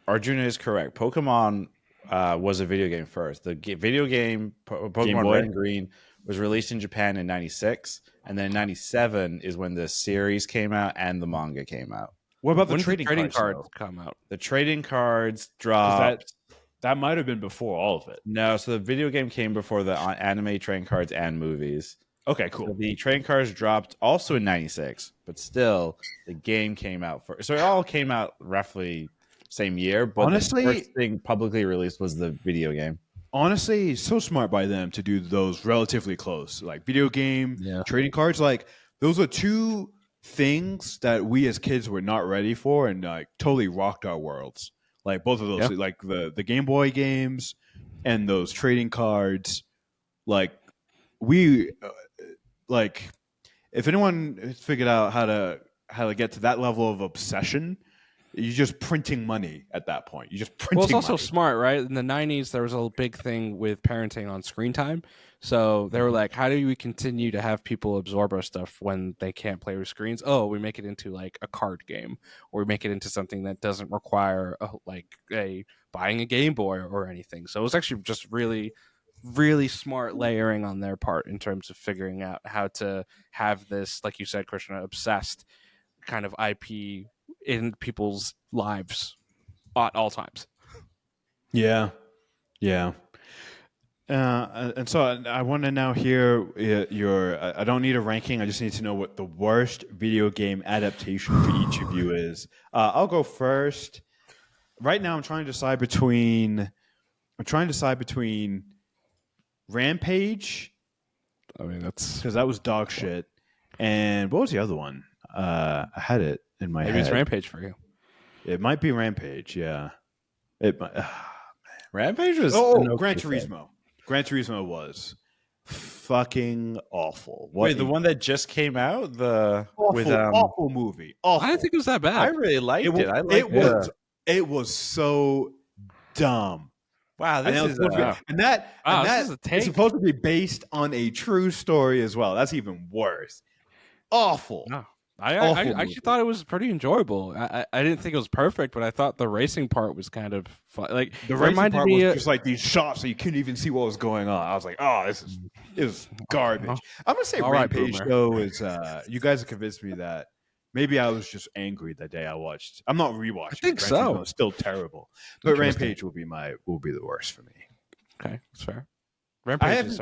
Arjuna is correct. Pokemon was a video game first. The video game Game Pokemon Boy? Red and Green was released in Japan in '96, and then in '97 is when the series came out and the manga came out. What about the When did trading, trading cards? cards come out? The trading cards 'Cause dropped. that might have been before all of it. No, so the video game came before the anime trading cards and movies. Okay, So cool. the trading cards dropped also in '96, but still the game came out first. So it all came out roughly same year. But Honestly- the first thing publicly released was the video game. Honestly, so smart by them to do those relatively close, like video game trading cards. Like those are two things that we as kids were not ready for, and like totally rocked our worlds. Like both of those, like the Game Boy games and those trading cards. Like we like if anyone has figured out how to get to that level of obsession, you're just printing money at that point. You're just printing Well, it's also money. smart, right? In the 90s, there was a big thing with parenting on screen time. So they were like, how do we continue to have people absorb our stuff when they can't play with screens? Oh, we make it into like a card game, or we make it into something that doesn't require a buying a Game Boy or anything. So it was actually just really, really smart layering on their part in terms of figuring out how to have this, like you said, Krishna, obsessed kind of IP in people's lives at all times. Yeah, yeah. And so I want to now hear your. I don't need a ranking. I just need to know what the worst video game adaptation for each of you is. I'll go first. Right now, I'm trying to decide between. I'm trying to decide between Rampage. I mean, that's because that was dog shit. And what was the other one? I had it in my head. maybe it's Rampage for you. It might be Rampage. Yeah. It might. Rampage was Gran Turismo. Gran Turismo was fucking awful. Wait, the one that just came out, awful movie. Awful. I didn't think it was that bad. I really liked it. I liked it was so dumb. Wow, this is it's supposed to be based on a true story as well. That's even worse. Awful. No. I actually thought it was pretty enjoyable. I didn't think it was perfect, but I thought the racing part was kind of fun. Like the racing part was just like these shots, so you couldn't even see what was going on. I was like, "Oh, this is garbage." I'm gonna say Rampage though is. You guys have convinced me that maybe I was just angry the day I watched. I'm not rewatching. I think so. It's still terrible, but Rampage will be the worst for me. Okay, that's fair. Rampage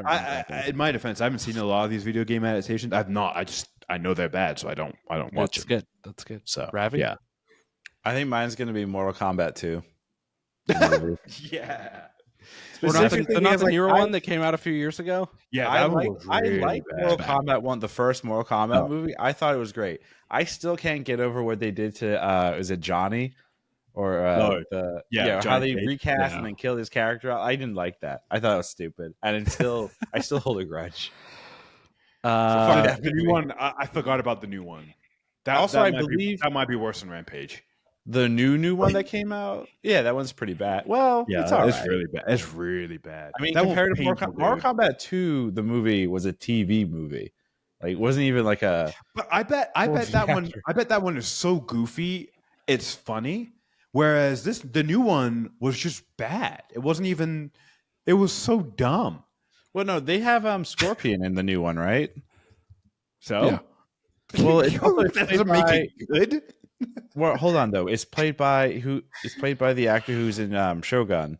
in my defense, I haven't seen a lot of these video game adaptations. I've not. I know they're bad, so I don't watch them. That's good. So Ravi? Yeah. I think mine's going to be Mortal Kombat 2. Yeah. Or not the newer one that came out a few years ago? Yeah, I like Mortal Kombat 1, the first Mortal Kombat movie. I thought it was great. I still can't get over what they did to is it Johnny? Or how they recast and then killed his character. I didn't like that. I thought it was stupid. And I still hold a grudge. The new one, I forgot about the new one. I believe that might be worse than Rampage. The new one that came out, yeah, that one's pretty bad. Well, it's all right. It's really bad. It's really bad. I mean, compared to Mortal Kombat 2, the movie was a TV movie. Like, it wasn't even like a. But I bet that one is so goofy, it's funny. Whereas the new one was just bad. It wasn't even. It was so dumb. Well, no, they have Scorpion in the new one, right? So, yeah. Well, that doesn't make it good. Well, hold on though. It's played by the actor who's in Shogun,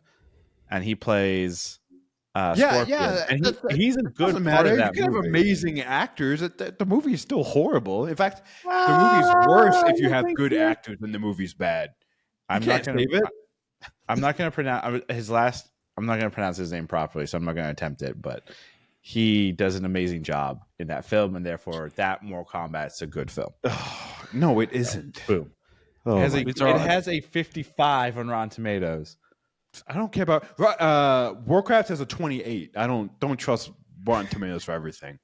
and he plays Scorpion. Yeah. And he's a good part matter. of that You can movie. have amazing actors. The movie is still horrible. In fact, the movie's worse if you have good actors and the movie's bad. I'm not going to pronounce his last. I'm not going to pronounce his name properly, so I'm not going to attempt it. But he does an amazing job in that film, and therefore, that Mortal Kombat's a good film. No, it isn't. Boom. It has a 55 on Rotten Tomatoes. I don't care about Warcraft has a 28. I don't trust Rotten Tomatoes for everything.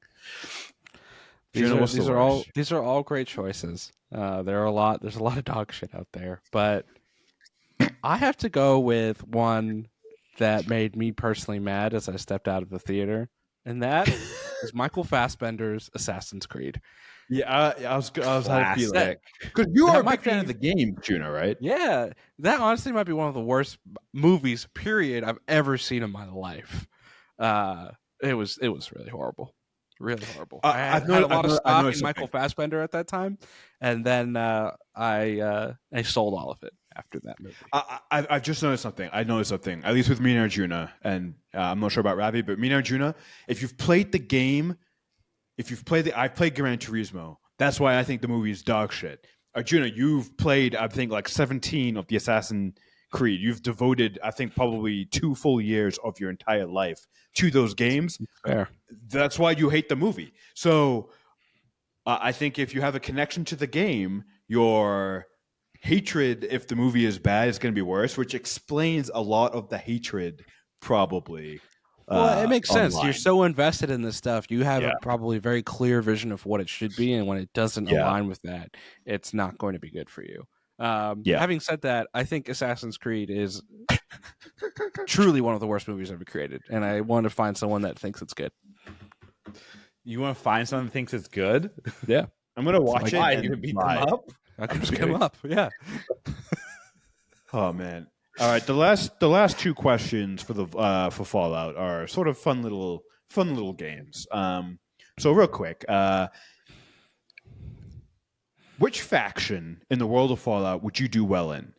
These are all great choices. There's a lot of dog shit out there, but I have to go with one that made me personally mad as I stepped out of the theater, and that is Michael Fassbender's Assassin's Creed. Yeah, I was happy because you are a big fan of the game, Juno, right? Yeah, that honestly might be one of the worst movies, period, I've ever seen in my life. It was really horrible. Really horrible. I had a lot of stock in Michael Fassbender at that time, and then I sold all of it after that movie. I've just noticed something. I noticed something, at least with me and Arjuna, and I'm not sure about Ravi, but me and Arjuna, if you've played the game, I played Gran Turismo. That's why I think the movie is dog shit. Arjuna, you've played, I think, like 17 of the Assassin's Creed. You've devoted, I think, probably 2 full years of your entire life to those games. Fair. That's why you hate the movie. So I think if you have a connection to the game, your hatred, if the movie is bad, is going to be worse, which explains a lot of the hatred, probably, Well, it makes sense. You're online. so invested in this stuff. You have Yeah. a probably very clear vision of what it should be, and when it doesn't Yeah. align with that, it's not going to be good for you. Yeah. Having said that, I think Assassin's Creed is truly one of the worst movies ever created, and I want to find someone that thinks it's good. You want to find someone that thinks it's good? Yeah, I'm gonna watch it. Why? and You can beat lie. them up? I can just pick them kidding. up. Yeah. Oh man! All right, the last two questions for the for Fallout are sort of fun little games. So real quick, which faction in the world of Fallout would you do well in?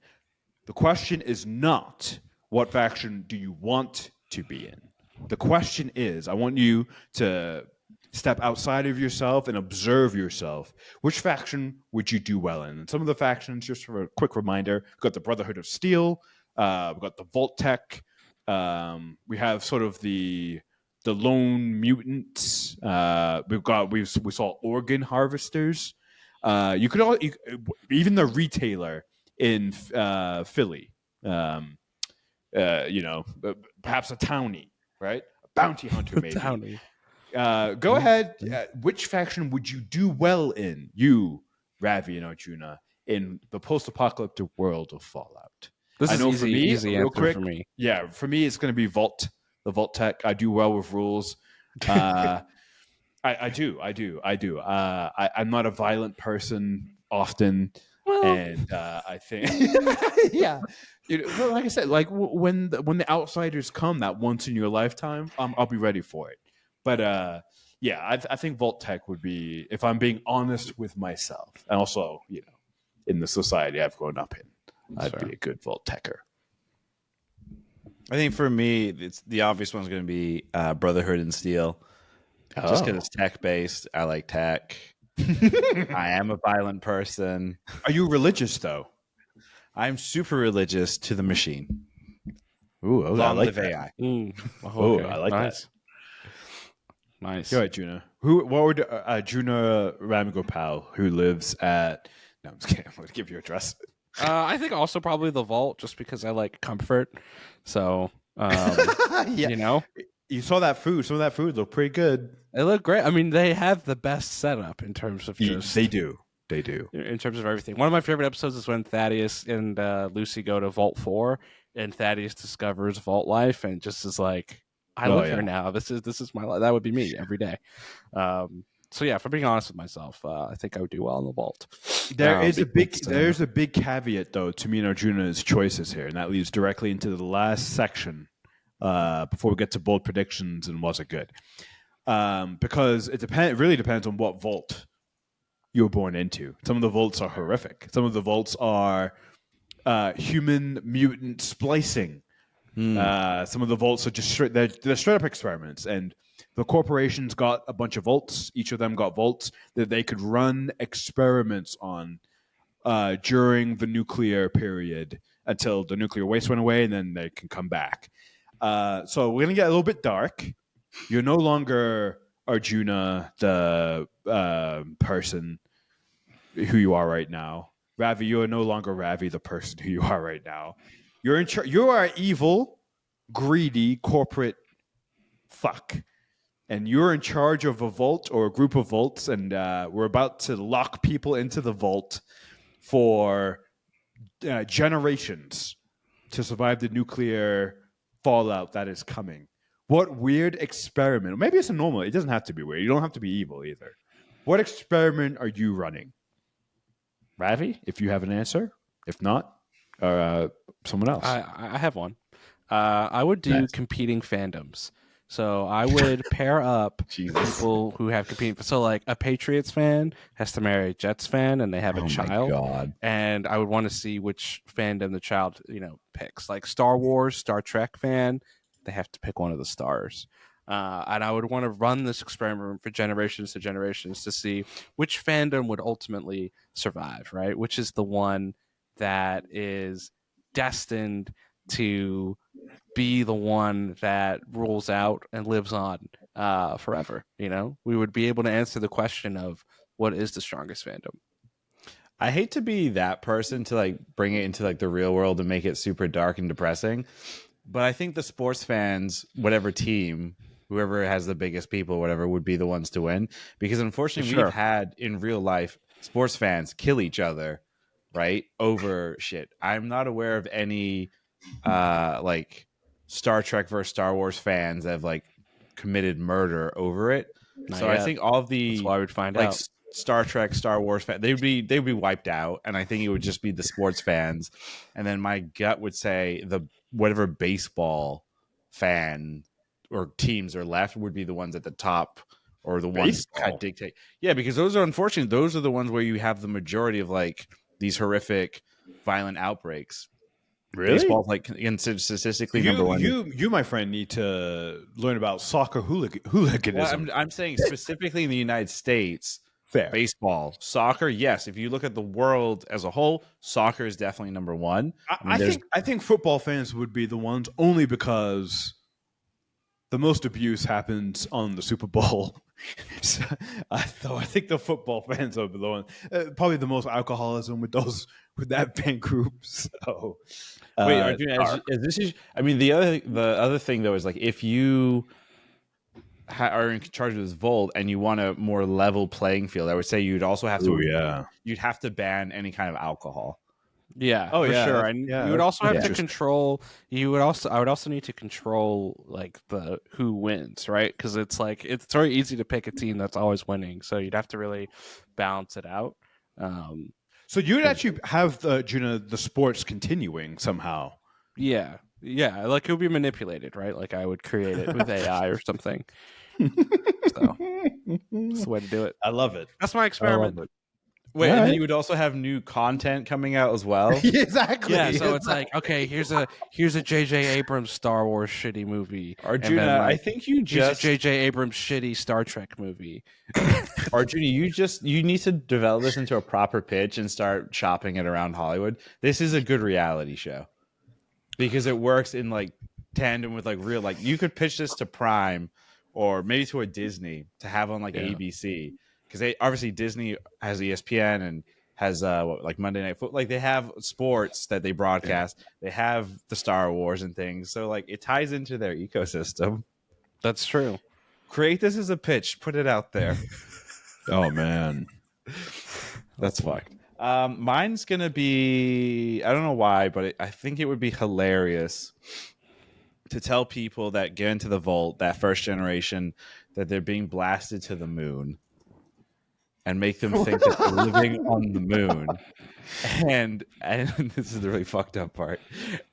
The question is not what faction do you want to be in. The question is, I want you to step outside of yourself and observe yourself. Which faction would you do well in? And some of the factions, just for a quick reminder, we've got the Brotherhood of Steel, we've got the Vault Tech, we have sort of the lone mutants. We saw organ harvesters. You could even the retailer in Philly. Perhaps a townie, right? A bounty hunter, maybe. Townie. Go ahead. Which faction would you do well in? You, Ravi and Arjuna, in the post-apocalyptic world of Fallout. This I is know easy, for me, easy real answer quick, for me. Yeah, for me, it's going to be the Vault Tech. I do well with rules. I do. I'm not a violent person often, and I think, yeah, well, like I said, like when the outsiders come that once in your lifetime, I'll be ready for it. But yeah, I think Vault Tech would be, if I'm being honest with myself, and also in the society I've grown up in, I'd be a good Vault Techer. I think for me, it's the obvious one's going to be Brotherhood and Steel. Just because it's tech-based. I like tech. I am a violent person. Are you religious, though? I'm super religious to the machine. Ooh, okay, Long I like live that. AI. Oh, I like nice. that. Nice. Go ahead, Juna. What would Juna Ramgopal, who lives at... No, I'm just kidding. I'm going to give you your address. I think also probably the Vault, just because I like comfort. So, Yeah. You saw that food. Some of that food looked pretty good. They look great. I mean, they have the best setup in terms of just... They do. In terms of everything. One of my favorite episodes is when Thaddeus and Lucy go to Vault 4, and Thaddeus discovers Vault life and just is like, I live here now. This is my life. That would be me every day. So yeah, if I'm being honest with myself, I think I would do well in the Vault. There's a big caveat though to me and Arjuna's choices here, and that leads directly into the last section before we get to bold predictions and was it good? Because it really depends on what Vault you were born into. Some of the Vaults are horrific. Some of the Vaults are human mutant splicing. Some of the Vaults are just straight up experiments, and the corporations got a bunch of Vaults. Each of them got Vaults that they could run experiments on during the nuclear period until the nuclear waste went away, and then they can come back. So we're gonna get a little bit dark. You're no longer Arjuna, the person who you are right now. Ravi, you are no longer Ravi, the person who you are right now. You're in charge. You are evil, greedy, corporate fuck, and you're in charge of a vault or a group of vaults, and we're about to lock people into the vault for generations to survive the nuclear fallout that is coming. What weird experiment? Maybe it's a normal. It doesn't have to be weird. You don't have to be evil either. What experiment are you running? Ravi, if you have an answer. If not, someone else. I have one. I would do competing fandoms. So I would pair up people who have competing. So like a Patriots fan has to marry a Jets fan, and they have a child. My God. And I would want to see which fandom the child picks. Like Star Wars, Star Trek fan, they have to pick one of the stars. And I would want to run this experiment for generations to generations to see which fandom would ultimately survive, right? Which is the one that is destined to be the one that rules out and lives on forever. We would be able to answer the question of what is the strongest fandom. I hate to be that person to like bring it into like the real world and make it super dark and depressing. But I think the sports fans, whatever team, whoever has the biggest people, whatever, would be the ones to win. Because unfortunately, Sure. we've had in real life sports fans kill each other, right? Over shit. I'm not aware of any like Star Trek versus Star Wars fans that have like committed murder over it. Not So I yet. think all of That's the why we'd find like out. Star Trek, Star Wars fans, they'd be wiped out, and I think it would just be the sports fans. And then my gut would say the whatever baseball fan or teams are left would be the ones at the top or the ones kind Baseball? of dictate. Yeah, because those are unfortunate. Those are the ones where you have the majority of like these horrific violent outbreaks. Really? Baseball's like considered statistically number one. You, my friend, need to learn about soccer Well, hooliganism. I'm saying specifically in the United States, Fair. baseball, soccer. Yes, if you look at the world as a whole, soccer is definitely number one. I There's think football fans would be the ones only because the most abuse happens on the Super Bowl. So, I think the football fans are the one, probably the most alcoholism with that fan group. So wait, Arjun, dark. as this is, I mean, the other thing though is like if you are in charge of this vault and you want a more level playing field, I would say you'd also have Oh to yeah. you'd have to ban any kind of alcohol. Yeah, Oh for yeah. sure. That's- And yeah, you would that's also have to interesting. control. I would also need to control like the who wins, right? Because it's like it's very easy to pick a team that's always winning. So you'd have to really balance it out. So you'd actually have the sports continuing somehow. Yeah, yeah. Like it would be manipulated, right? Like I would create it with AI or something. So that's the way to do it. I love it. That's my experiment. Wait, All and then right. you would also have new content coming out as well. Exactly. Yeah, so it's like, okay, here's a J.J. Abrams Star Wars shitty movie, Arjuna, and then I like think you here's a just J.J. Abrams shitty Star Trek movie. Arjuna, you need to develop this into a proper pitch and start shopping it around Hollywood. This is a good reality show because it works in like tandem with like real like you could pitch this to Prime or maybe to a Disney to have on like Yeah. ABC because they obviously Disney has ESPN and has like Monday Night Football. Like they have sports that they broadcast. They have the Star Wars and things. So like it ties into their ecosystem. That's true. Create this as a pitch. Put it out there. Oh man. That's fine. Mine's gonna be I don't know why, but I think it would be hilarious to tell people that get into the vault, that first generation, that they're being blasted to the moon, and make them think that they're living on the moon. And this is the really fucked up part.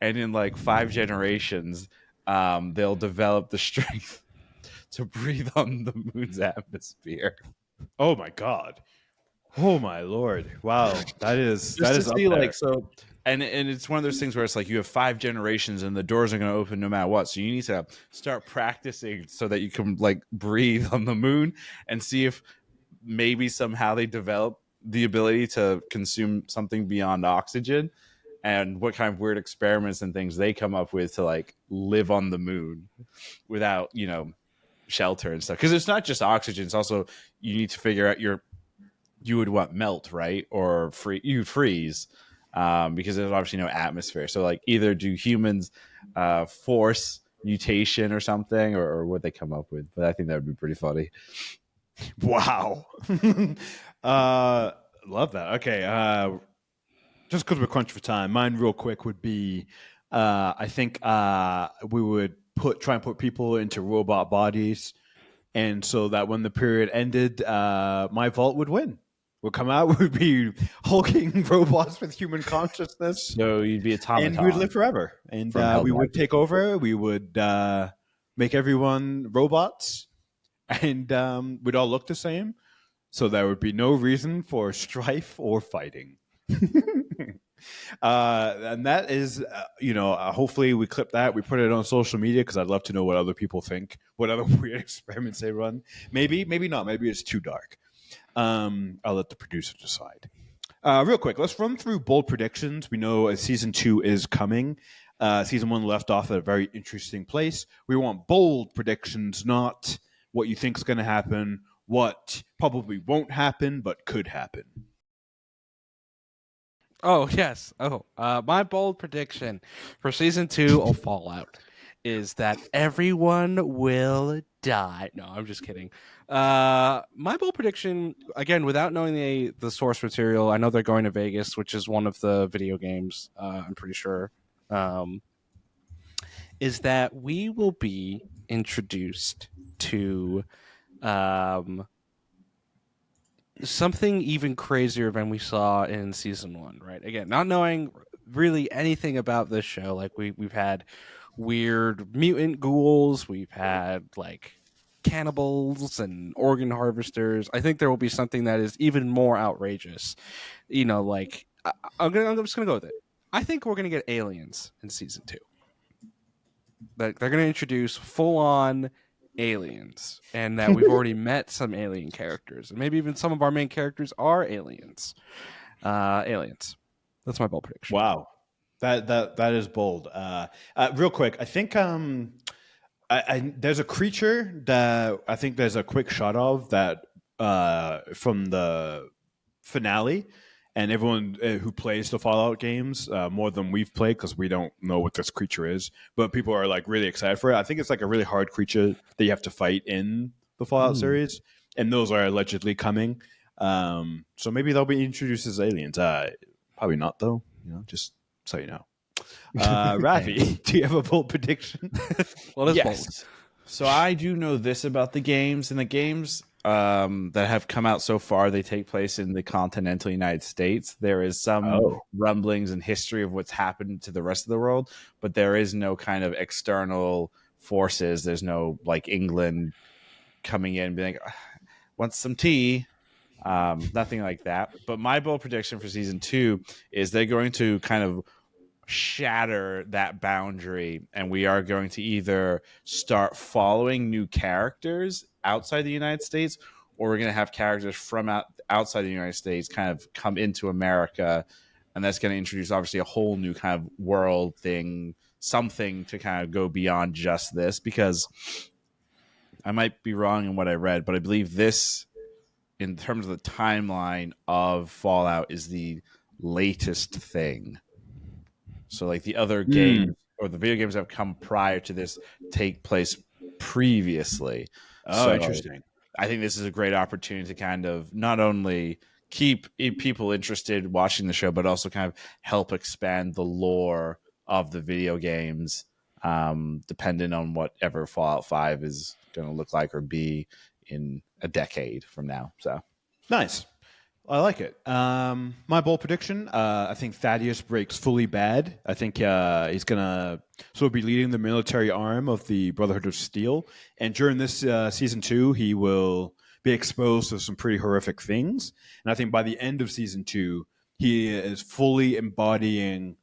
And in like 5 generations, they'll develop the strength to breathe on the moon's atmosphere. Oh my god. Oh my lord. Wow. That is Just to up see there. like so and it's one of those things where it's like you have 5 generations and the doors are going to open no matter what, so you need to start practicing so that you can like breathe on the moon and see if maybe somehow they develop the ability to consume something beyond oxygen and what kind of weird experiments and things they come up with to like live on the moon without shelter and stuff, because it's not just oxygen, it's also you need to figure out you would melt, right? Or you freeze, because there's obviously no atmosphere. So like either do humans force mutation or something, or what they come up with. But I think that would be pretty funny. Wow. Love that. Okay. Just because we're crunched for time, mine real quick would be I think we would try and put people into robot bodies, and so that when the period ended, my vault would win. Would come out, would be hulking robots with human consciousness, So you'd be automaton. and we would live forever. And From we Hellboy. would take over. We would make everyone robots, and we'd all look the same. So there would be no reason for strife or fighting. And that is, hopefully we clip that. We put it on social media because I'd love to know what other people think, what other weird experiments they run. Maybe not. Maybe it's too dark. I'll let the producer decide. Real quick, let's run through bold predictions. We know season 2 is coming. Season 1 left off at a very interesting place. We want bold predictions, not what you think is going to happen, what probably won't happen, but could happen. Oh, yes. Oh, my bold prediction for season 2 of Fallout is that everyone will die. No, I'm just kidding. My bold prediction, again, without knowing the source material, I know they're going to Vegas, which is one of the video games, I'm pretty sure, is that we will be introduced to um, something even crazier than we saw in season 1, right? Again, not knowing really anything about this show, like we've had weird mutant ghouls, we've had like cannibals and organ harvesters. I think there will be something that is even more outrageous. Like I'm just gonna go with it. I think we're gonna get aliens in season 2. That they're gonna introduce full on aliens, and that we've already met some alien characters, and maybe even some of our main characters are aliens. Aliens. That's my bold prediction. Wow, that is bold. Real quick, I think there's a creature that I think there's a quick shot of that from the finale, and everyone who plays the Fallout games more than we've played, because we don't know what this creature is, but people are like really excited for it. I think it's like a really hard creature that you have to fight in the Fallout series, and those are allegedly coming. So maybe they'll be introduced as aliens. Probably not, though. Just so you know. Rafi, do you have a bold prediction? What is Yes. bold? So I do know this about the games. And the games that have come out so far, they take place in the continental United States. There is some rumblings and history of what's happened to the rest of the world, but there is no kind of external forces. There's no like England coming in and being like, want some tea? Nothing like that. But my bold prediction for season 2 is they're going to kind of shatter that boundary, and we are going to either start following new characters outside the United States, or we're going to have characters from outside the United States kind of come into America, and that's going to introduce obviously a whole new kind of world thing, something to kind of go beyond just this, because I might be wrong in what I read, but I believe this, in terms of the timeline of Fallout, is the latest thing. So like the other games or the video games that have come prior to this take place previously. Oh, So interesting. I think this is a great opportunity to kind of not only keep people interested watching the show, but also kind of help expand the lore of the video games, depending on whatever Fallout 5 is going to look like or be in a decade from now. So Nice. I like it. My bold prediction, I think Thaddeus breaks fully bad. I think he's going to sort of be leading the military arm of the Brotherhood of Steel. And during this season 2, he will be exposed to some pretty horrific things. And I think by the end of season 2, he is fully embodying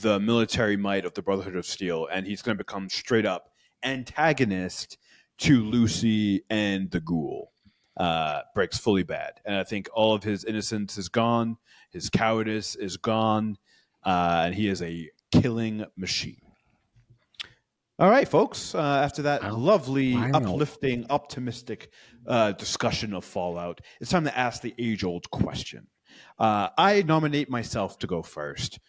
the military might of the Brotherhood of Steel. And he's going to become straight up antagonist to Lucy and the Ghoul. Breaks fully bad. And I think all of his innocence is gone. His cowardice is gone. And he is a killing machine. All right, folks. After that lovely, uplifting, optimistic discussion of Fallout, it's time to ask the age-old question. I nominate myself to go first.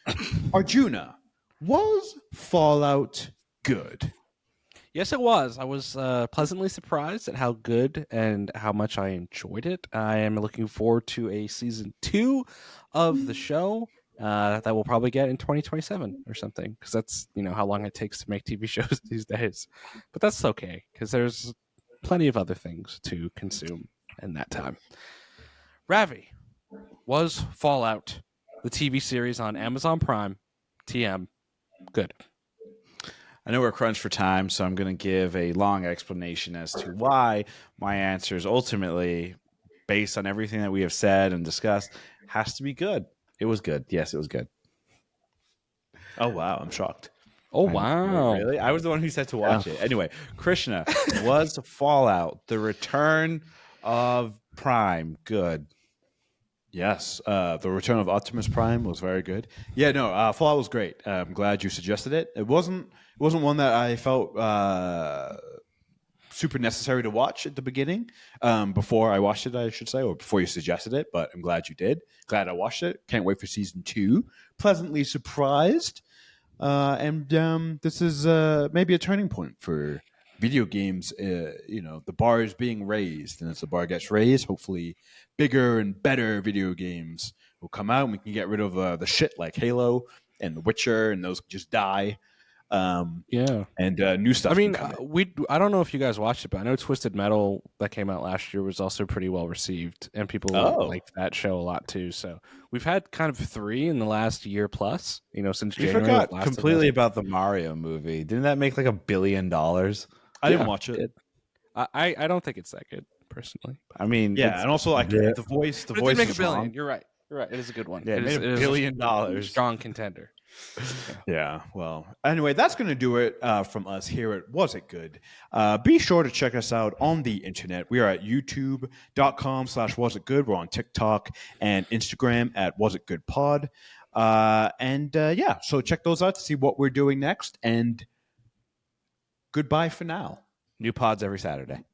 Arjuna, was Fallout good? Yes, it was. I was pleasantly surprised at how good and how much I enjoyed it. I am looking forward to a season 2 of the show that we'll probably get in 2027 or something, because that's how long it takes to make TV shows these days. But that's okay, because there's plenty of other things to consume in that time. Ravi, was Fallout, the TV series on Amazon Prime, TM, good? I know we're crunched for time, so I'm going to give a long explanation as to why my answer is ultimately, based on everything that we have said and discussed, has to be good. It was good. Yes, it was good. Oh, wow. I'm shocked. Oh, wow. Really? I was the one who said to watch it. Anyway, Krishna, was Fallout, the return of Prime, good? Yes, the return of Optimus Prime was very good. Yeah, no, Fallout was great. I'm glad you suggested it. It wasn't one that I felt super necessary to watch at the beginning. Before I watched it, I should say, or before you suggested it. But I'm glad you did. Glad I watched it. Can't wait for season 2. Pleasantly surprised. And this is maybe a turning point for video games. The bar is being raised, and as the bar gets raised, hopefully bigger and better video games will come out, and we can get rid of the shit like Halo and The Witcher, and those just die. Yeah. And new stuff. I mean, can come in. I don't know if you guys watched it, but I know Twisted Metal that came out last year was also pretty well received, and people liked that show a lot too. So we've had kind of 3 in the last year plus, since We January. forgot completely about the Mario movie. Didn't that make like $1 billion? I didn't watch it. I don't think it's that good personally. I mean, Yeah, and also like the voice. The But it voice did make is $1 billion. wrong. You're right. It is a good one. Yeah, it made $1 is billion. Strong contender. Yeah, well, anyway, that's going to do it from us here at Was It Good. Be sure to check us out on the internet. We are at youtube.com/wasitgood. We're on TikTok and Instagram at wasitgoodpod. So check those out to see what we're doing next. And goodbye for now. New pods every Saturday.